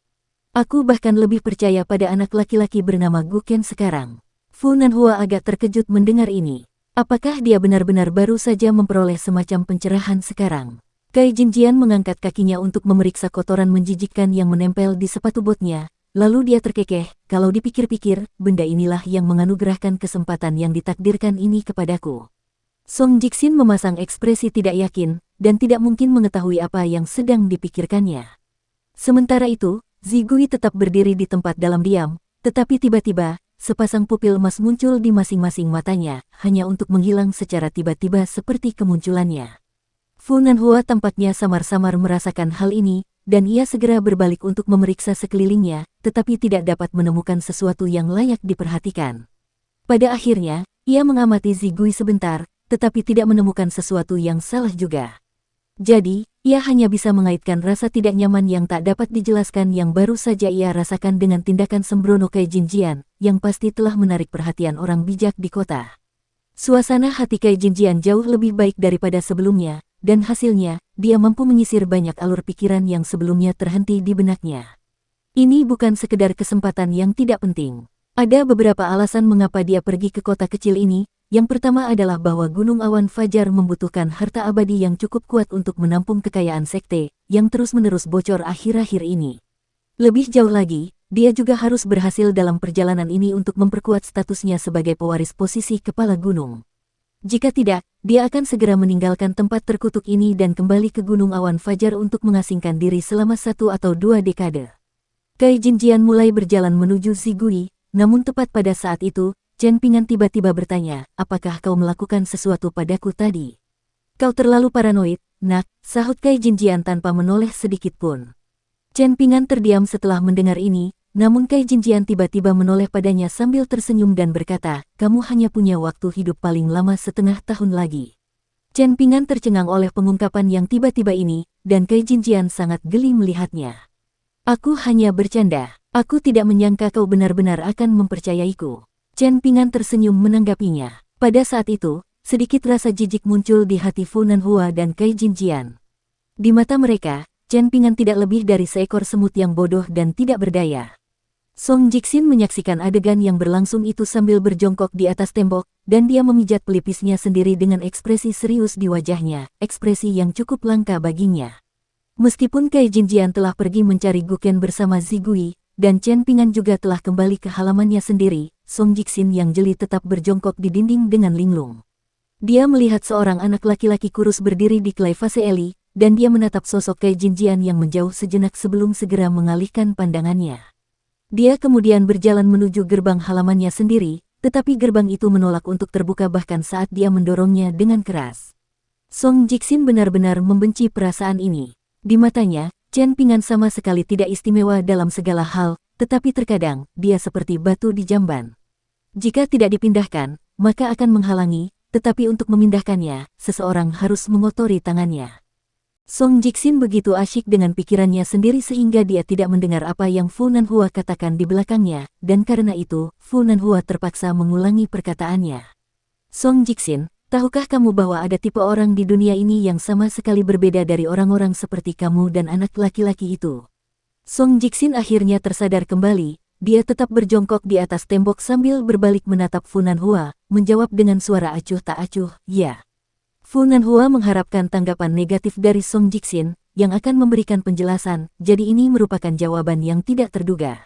Aku bahkan lebih percaya pada anak laki-laki bernama Gu Ken sekarang. Fu Nanhua agak terkejut mendengar ini. Apakah dia benar-benar baru saja memperoleh semacam pencerahan sekarang? Kai Jinjian mengangkat kakinya untuk memeriksa kotoran menjijikkan yang menempel di sepatu botnya, lalu dia terkekeh, kalau dipikir-pikir, benda inilah yang menganugerahkan kesempatan yang ditakdirkan ini kepadaku. Song Jixin memasang ekspresi tidak yakin, dan tidak mungkin mengetahui apa yang sedang dipikirkannya. Sementara itu, Zigui tetap berdiri di tempat dalam diam, tetapi tiba-tiba, sepasang pupil emas muncul di masing-masing matanya, hanya untuk menghilang secara tiba-tiba seperti kemunculannya. Fu Nanhua tampaknya samar-samar merasakan hal ini, dan ia segera berbalik untuk memeriksa sekelilingnya, tetapi tidak dapat menemukan sesuatu yang layak diperhatikan. Pada akhirnya, ia mengamati Zigui sebentar, tetapi tidak menemukan sesuatu yang salah juga. Jadi, ia hanya bisa mengaitkan rasa tidak nyaman yang tak dapat dijelaskan yang baru saja ia rasakan dengan tindakan sembrono Kai Jinjian, yang pasti telah menarik perhatian orang bijak di kota. Suasana hati Kai Jinjian jauh lebih baik daripada sebelumnya, dan hasilnya, dia mampu menyisir banyak alur pikiran yang sebelumnya terhenti di benaknya. Ini bukan sekedar kesempatan yang tidak penting. Ada beberapa alasan mengapa dia pergi ke kota kecil ini. Yang pertama adalah bahwa Gunung Awan Fajar membutuhkan harta abadi yang cukup kuat untuk menampung kekayaan sekte, yang terus-menerus bocor akhir-akhir ini. Lebih jauh lagi, dia juga harus berhasil dalam perjalanan ini untuk memperkuat statusnya sebagai pewaris posisi kepala gunung. Jika tidak, dia akan segera meninggalkan tempat terkutuk ini dan kembali ke Gunung Awan Fajar untuk mengasingkan diri selama 1 atau 2 dekade. Kai Jinjian mulai berjalan menuju Zigui, namun tepat pada saat itu, Chen Pingan tiba-tiba bertanya, apakah kau melakukan sesuatu padaku tadi? Kau terlalu paranoid, nak, sahut Kai Jinjian tanpa menoleh sedikit pun. Chen Pingan terdiam setelah mendengar ini, namun Kai Jinjian tiba-tiba menoleh padanya sambil tersenyum dan berkata, kamu hanya punya waktu hidup paling lama setengah tahun lagi. Chen Pingan tercengang oleh pengungkapan yang tiba-tiba ini, dan Kai Jinjian sangat geli melihatnya. Aku hanya bercanda, aku tidak menyangka kau benar-benar akan mempercayaiku. Chen Pingan tersenyum menanggapinya. Pada saat itu, sedikit rasa jijik muncul di hati Fu Nanhua dan Kai Jinjian. Di mata mereka, Chen Pingan tidak lebih dari seekor semut yang bodoh dan tidak berdaya. Song Jixin menyaksikan adegan yang berlangsung itu sambil berjongkok di atas tembok, dan dia memijat pelipisnya sendiri dengan ekspresi serius di wajahnya, ekspresi yang cukup langka baginya. Meskipun Kai Jinjian telah pergi mencari Gu Ken bersama Zigui, dan Chen Pingan juga telah kembali ke halamannya sendiri, Song Jixin yang jeli tetap berjongkok di dinding dengan linglung. Dia melihat seorang anak laki-laki kurus berdiri di kelai fase Eli, dan dia menatap sosok Kai Jinjian yang menjauh sejenak sebelum segera mengalihkan pandangannya. Dia kemudian berjalan menuju gerbang halamannya sendiri, tetapi gerbang itu menolak untuk terbuka bahkan saat dia mendorongnya dengan keras. Song Jixin benar-benar membenci perasaan ini. Di matanya, Chen Pingan sama sekali tidak istimewa dalam segala hal, tetapi terkadang, dia seperti batu di jamban. Jika tidak dipindahkan, maka akan menghalangi, tetapi untuk memindahkannya, seseorang harus mengotori tangannya. Song Jixin begitu asyik dengan pikirannya sendiri sehingga dia tidak mendengar apa yang Fu Nanhua katakan di belakangnya, dan karena itu, Fu Nanhua terpaksa mengulangi perkataannya. Song Jixin, tahukah kamu bahwa ada tipe orang di dunia ini yang sama sekali berbeda dari orang-orang seperti kamu dan anak laki-laki itu? Song Jixin akhirnya tersadar kembali. Dia tetap berjongkok di atas tembok sambil berbalik menatap Fu Nanhua, menjawab dengan suara acuh tak acuh, ya. Fu Nanhua mengharapkan tanggapan negatif dari Song Jixin, yang akan memberikan penjelasan, jadi ini merupakan jawaban yang tidak terduga.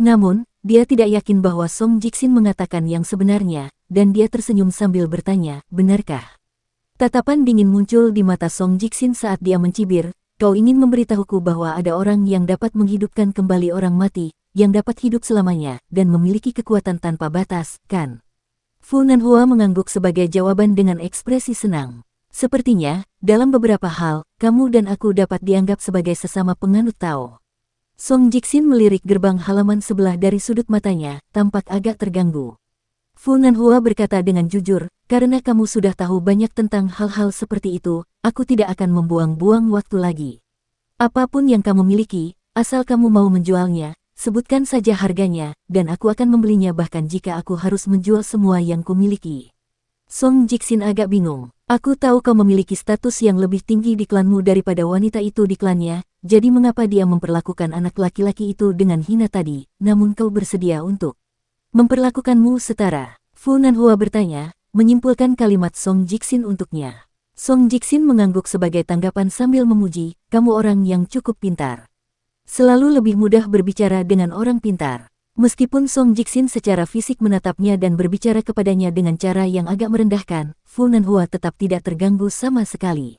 Namun, dia tidak yakin bahwa Song Jixin mengatakan yang sebenarnya, dan dia tersenyum sambil bertanya, benarkah? Tatapan dingin muncul di mata Song Jixin saat dia mencibir, kau ingin memberitahuku bahwa ada orang yang dapat menghidupkan kembali orang mati, yang dapat hidup selamanya, dan memiliki kekuatan tanpa batas, kan? Fu Nanhua mengangguk sebagai jawaban dengan ekspresi senang. Sepertinya, dalam beberapa hal, kamu dan aku dapat dianggap sebagai sesama penganut Tao. Song Jixin melirik gerbang halaman sebelah dari sudut matanya, tampak agak terganggu. Fu Nanhua berkata dengan jujur, karena kamu sudah tahu banyak tentang hal-hal seperti itu, aku tidak akan membuang-buang waktu lagi. Apapun yang kamu miliki, asal kamu mau menjualnya, sebutkan saja harganya, dan aku akan membelinya bahkan jika aku harus menjual semua yang kumiliki. Song Jixin agak bingung. Aku tahu kau memiliki status yang lebih tinggi di klanmu daripada wanita itu di klannya, jadi mengapa dia memperlakukan anak laki-laki itu dengan hina tadi, namun kau bersedia untuk memperlakukanmu setara? Fu Nanhua bertanya, menyimpulkan kalimat Song Jixin untuknya. Song Jixin mengangguk sebagai tanggapan sambil memuji, kamu orang yang cukup pintar. Selalu lebih mudah berbicara dengan orang pintar. Meskipun Song Jixin secara fisik menatapnya dan berbicara kepadanya dengan cara yang agak merendahkan, Fu Nanhua tetap tidak terganggu sama sekali.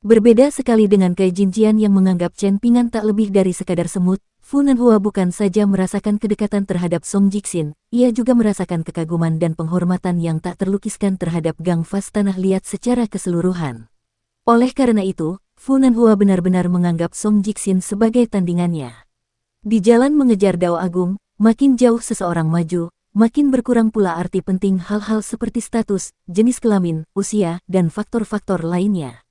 Berbeda sekali dengan Kai Jinjian yang menganggap Chen Pingan tak lebih dari sekadar semut, Fu Nanhua bukan saja merasakan kedekatan terhadap Song Jixin, ia juga merasakan kekaguman dan penghormatan yang tak terlukiskan terhadap Gang Fas Tanah Liat secara keseluruhan. Oleh karena itu, Fu Nanhua benar-benar menganggap Song Jixin sebagai tandingannya. Di jalan mengejar Dao Agung, makin jauh seseorang maju, makin berkurang pula arti penting hal-hal seperti status, jenis kelamin, usia, dan faktor-faktor lainnya.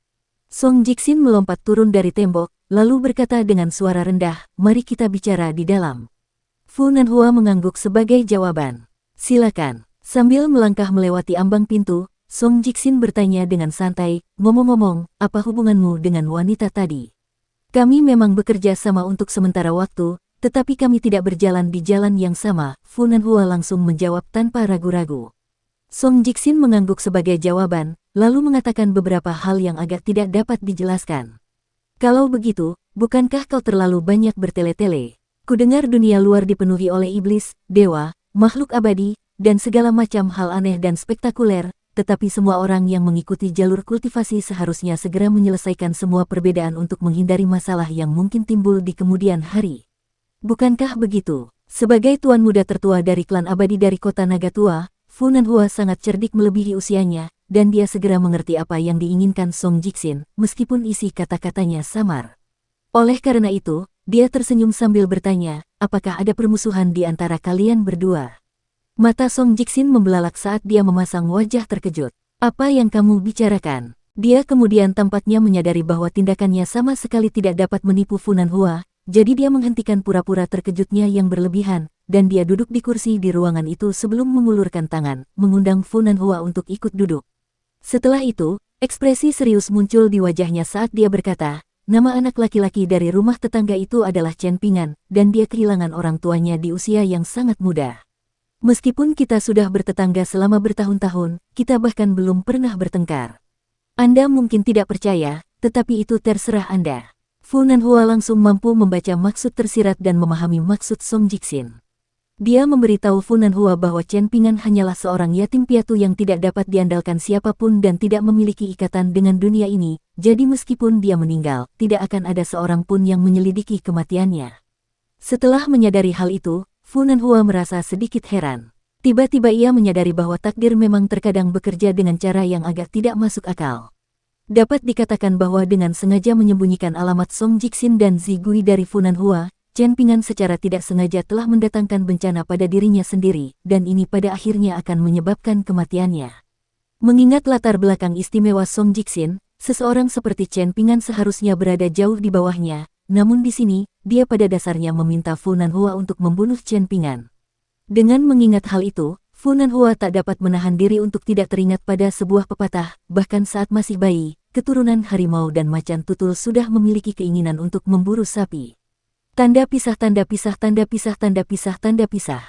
Song Jixin melompat turun dari tembok, lalu berkata dengan suara rendah, mari kita bicara di dalam. Fu Nanhua mengangguk sebagai jawaban. Silakan. Sambil melangkah melewati ambang pintu, Song Jixin bertanya dengan santai, ngomong-ngomong, apa hubunganmu dengan wanita tadi? Kami memang bekerja sama untuk sementara waktu, tetapi kami tidak berjalan di jalan yang sama, Fu Nanhua langsung menjawab tanpa ragu-ragu. Song Jixin mengangguk sebagai jawaban, lalu mengatakan beberapa hal yang agak tidak dapat dijelaskan. Kalau begitu, bukankah kau terlalu banyak bertele-tele? Kudengar dunia luar dipenuhi oleh iblis, dewa, makhluk abadi, dan segala macam hal aneh dan spektakuler, tetapi semua orang yang mengikuti jalur kultivasi seharusnya segera menyelesaikan semua perbedaan untuk menghindari masalah yang mungkin timbul di kemudian hari. Bukankah begitu? Sebagai tuan muda tertua dari klan abadi dari kota Naga Tua, Fu Nanhua sangat cerdik melebihi usianya, dan dia segera mengerti apa yang diinginkan Song Jixin, meskipun isi kata-katanya samar. Oleh karena itu, dia tersenyum sambil bertanya, apakah ada permusuhan di antara kalian berdua? Mata Song Jixin membelalak saat dia memasang wajah terkejut. Apa yang kamu bicarakan? Dia kemudian tampaknya menyadari bahwa tindakannya sama sekali tidak dapat menipu Fu Nanhua, jadi dia menghentikan pura-pura terkejutnya yang berlebihan, dan dia duduk di kursi di ruangan itu sebelum mengulurkan tangan, mengundang Fu Nanhua untuk ikut duduk. Setelah itu, ekspresi serius muncul di wajahnya saat dia berkata, nama anak laki-laki dari rumah tetangga itu adalah Chen Pingan, dan dia kehilangan orang tuanya di usia yang sangat muda. Meskipun kita sudah bertetangga selama bertahun-tahun, kita bahkan belum pernah bertengkar. Anda mungkin tidak percaya, tetapi itu terserah Anda. Fu Nanhua langsung mampu membaca maksud tersirat dan memahami maksud Song Jixin. Dia memberitahu Fu Nanhua bahwa Chen Pingan hanyalah seorang yatim piatu yang tidak dapat diandalkan siapapun dan tidak memiliki ikatan dengan dunia ini, jadi meskipun dia meninggal, tidak akan ada seorang pun yang menyelidiki kematiannya. Setelah menyadari hal itu, Fu Nanhua merasa sedikit heran. Tiba-tiba ia menyadari bahwa takdir memang terkadang bekerja dengan cara yang agak tidak masuk akal. Dapat dikatakan bahwa dengan sengaja menyembunyikan alamat Song Jixin dan Zi Gui dari Fu Nanhua, Chen Pingan secara tidak sengaja telah mendatangkan bencana pada dirinya sendiri, dan ini pada akhirnya akan menyebabkan kematiannya. Mengingat latar belakang istimewa Song Jixin, seseorang seperti Chen Pingan seharusnya berada jauh di bawahnya, namun di sini, dia pada dasarnya meminta Fu Nanhua untuk membunuh Chen Pingan. Dengan mengingat hal itu, Fu Nanhua tak dapat menahan diri untuk tidak teringat pada sebuah pepatah, bahkan saat masih bayi, keturunan harimau dan macan tutul sudah memiliki keinginan untuk memburu sapi. Tanda pisah, tanda pisah, tanda pisah, tanda pisah, tanda pisah.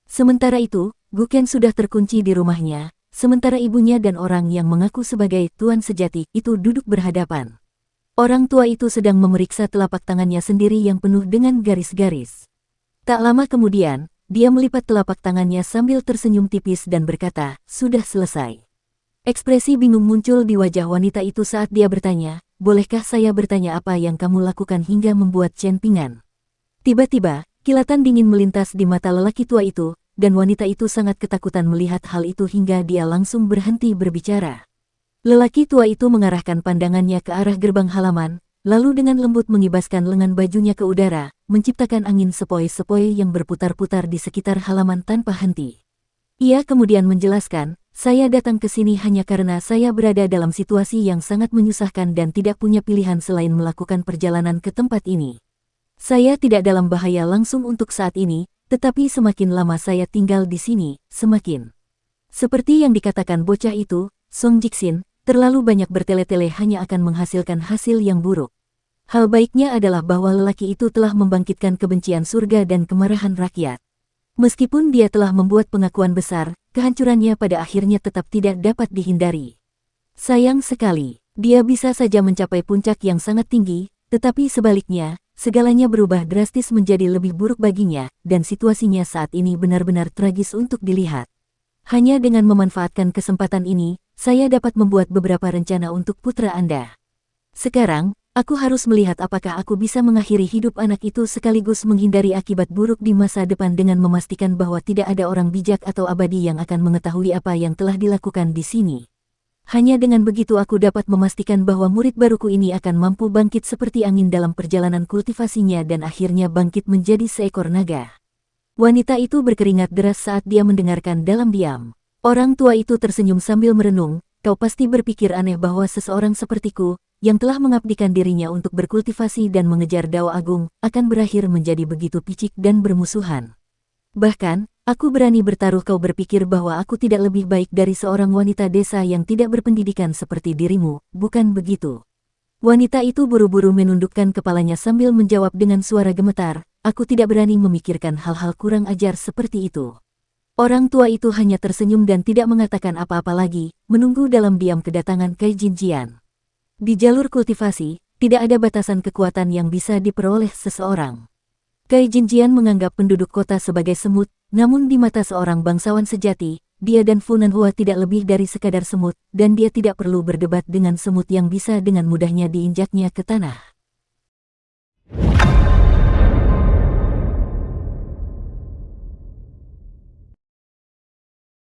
Sementara itu, Guken sudah terkunci di rumahnya, sementara ibunya dan orang yang mengaku sebagai tuan sejati itu duduk berhadapan. Orang tua itu sedang memeriksa telapak tangannya sendiri yang penuh dengan garis-garis. Tak lama kemudian, dia melipat telapak tangannya sambil tersenyum tipis dan berkata, sudah selesai. Ekspresi bingung muncul di wajah wanita itu saat dia bertanya, bolehkah saya bertanya apa yang kamu lakukan hingga membuat Chen Pingan? Tiba-tiba, kilatan dingin melintas di mata lelaki tua itu, dan wanita itu sangat ketakutan melihat hal itu hingga dia langsung berhenti berbicara. Lelaki tua itu mengarahkan pandangannya ke arah gerbang halaman, lalu dengan lembut mengibaskan lengan bajunya ke udara, menciptakan angin sepoi-sepoi yang berputar-putar di sekitar halaman tanpa henti. Ia kemudian menjelaskan, saya datang ke sini hanya karena saya berada dalam situasi yang sangat menyusahkan dan tidak punya pilihan selain melakukan perjalanan ke tempat ini. Saya tidak dalam bahaya langsung untuk saat ini, tetapi semakin lama saya tinggal di sini, semakin. Seperti yang dikatakan bocah itu, Song Jixin, terlalu banyak bertele-tele hanya akan menghasilkan hasil yang buruk. Hal baiknya adalah bahwa lelaki itu telah membangkitkan kebencian surga dan kemarahan rakyat. Meskipun dia telah membuat pengakuan besar, kehancurannya pada akhirnya tetap tidak dapat dihindari. Sayang sekali, dia bisa saja mencapai puncak yang sangat tinggi, tetapi sebaliknya, segalanya berubah drastis menjadi lebih buruk baginya, dan situasinya saat ini benar-benar tragis untuk dilihat. Hanya dengan memanfaatkan kesempatan ini, saya dapat membuat beberapa rencana untuk putra Anda. Sekarang, aku harus melihat apakah aku bisa mengakhiri hidup anak itu sekaligus menghindari akibat buruk di masa depan dengan memastikan bahwa tidak ada orang bijak atau abadi yang akan mengetahui apa yang telah dilakukan di sini. Hanya dengan begitu aku dapat memastikan bahwa murid baruku ini akan mampu bangkit seperti angin dalam perjalanan kultivasinya dan akhirnya bangkit menjadi seekor naga. Wanita itu berkeringat deras saat dia mendengarkan dalam diam. Orang tua itu tersenyum sambil merenung, kau pasti berpikir aneh bahwa seseorang sepertiku, yang telah mengabdikan dirinya untuk berkultivasi dan mengejar dao agung, akan berakhir menjadi begitu picik dan bermusuhan. Bahkan, aku berani bertaruh kau berpikir bahwa aku tidak lebih baik dari seorang wanita desa yang tidak berpendidikan seperti dirimu, bukan begitu? Wanita itu buru-buru menundukkan kepalanya sambil menjawab dengan suara gemetar, aku tidak berani memikirkan hal-hal kurang ajar seperti itu. Orang tua itu hanya tersenyum dan tidak mengatakan apa-apa lagi, menunggu dalam diam kedatangan Kai Jinjian. Di jalur kultivasi, tidak ada batasan kekuatan yang bisa diperoleh seseorang. Kai Jinjian menganggap penduduk kota sebagai semut, namun di mata seorang bangsawan sejati, dia dan Fu Nanhua tidak lebih dari sekadar semut, dan dia tidak perlu berdebat dengan semut yang bisa dengan mudahnya diinjaknya ke tanah.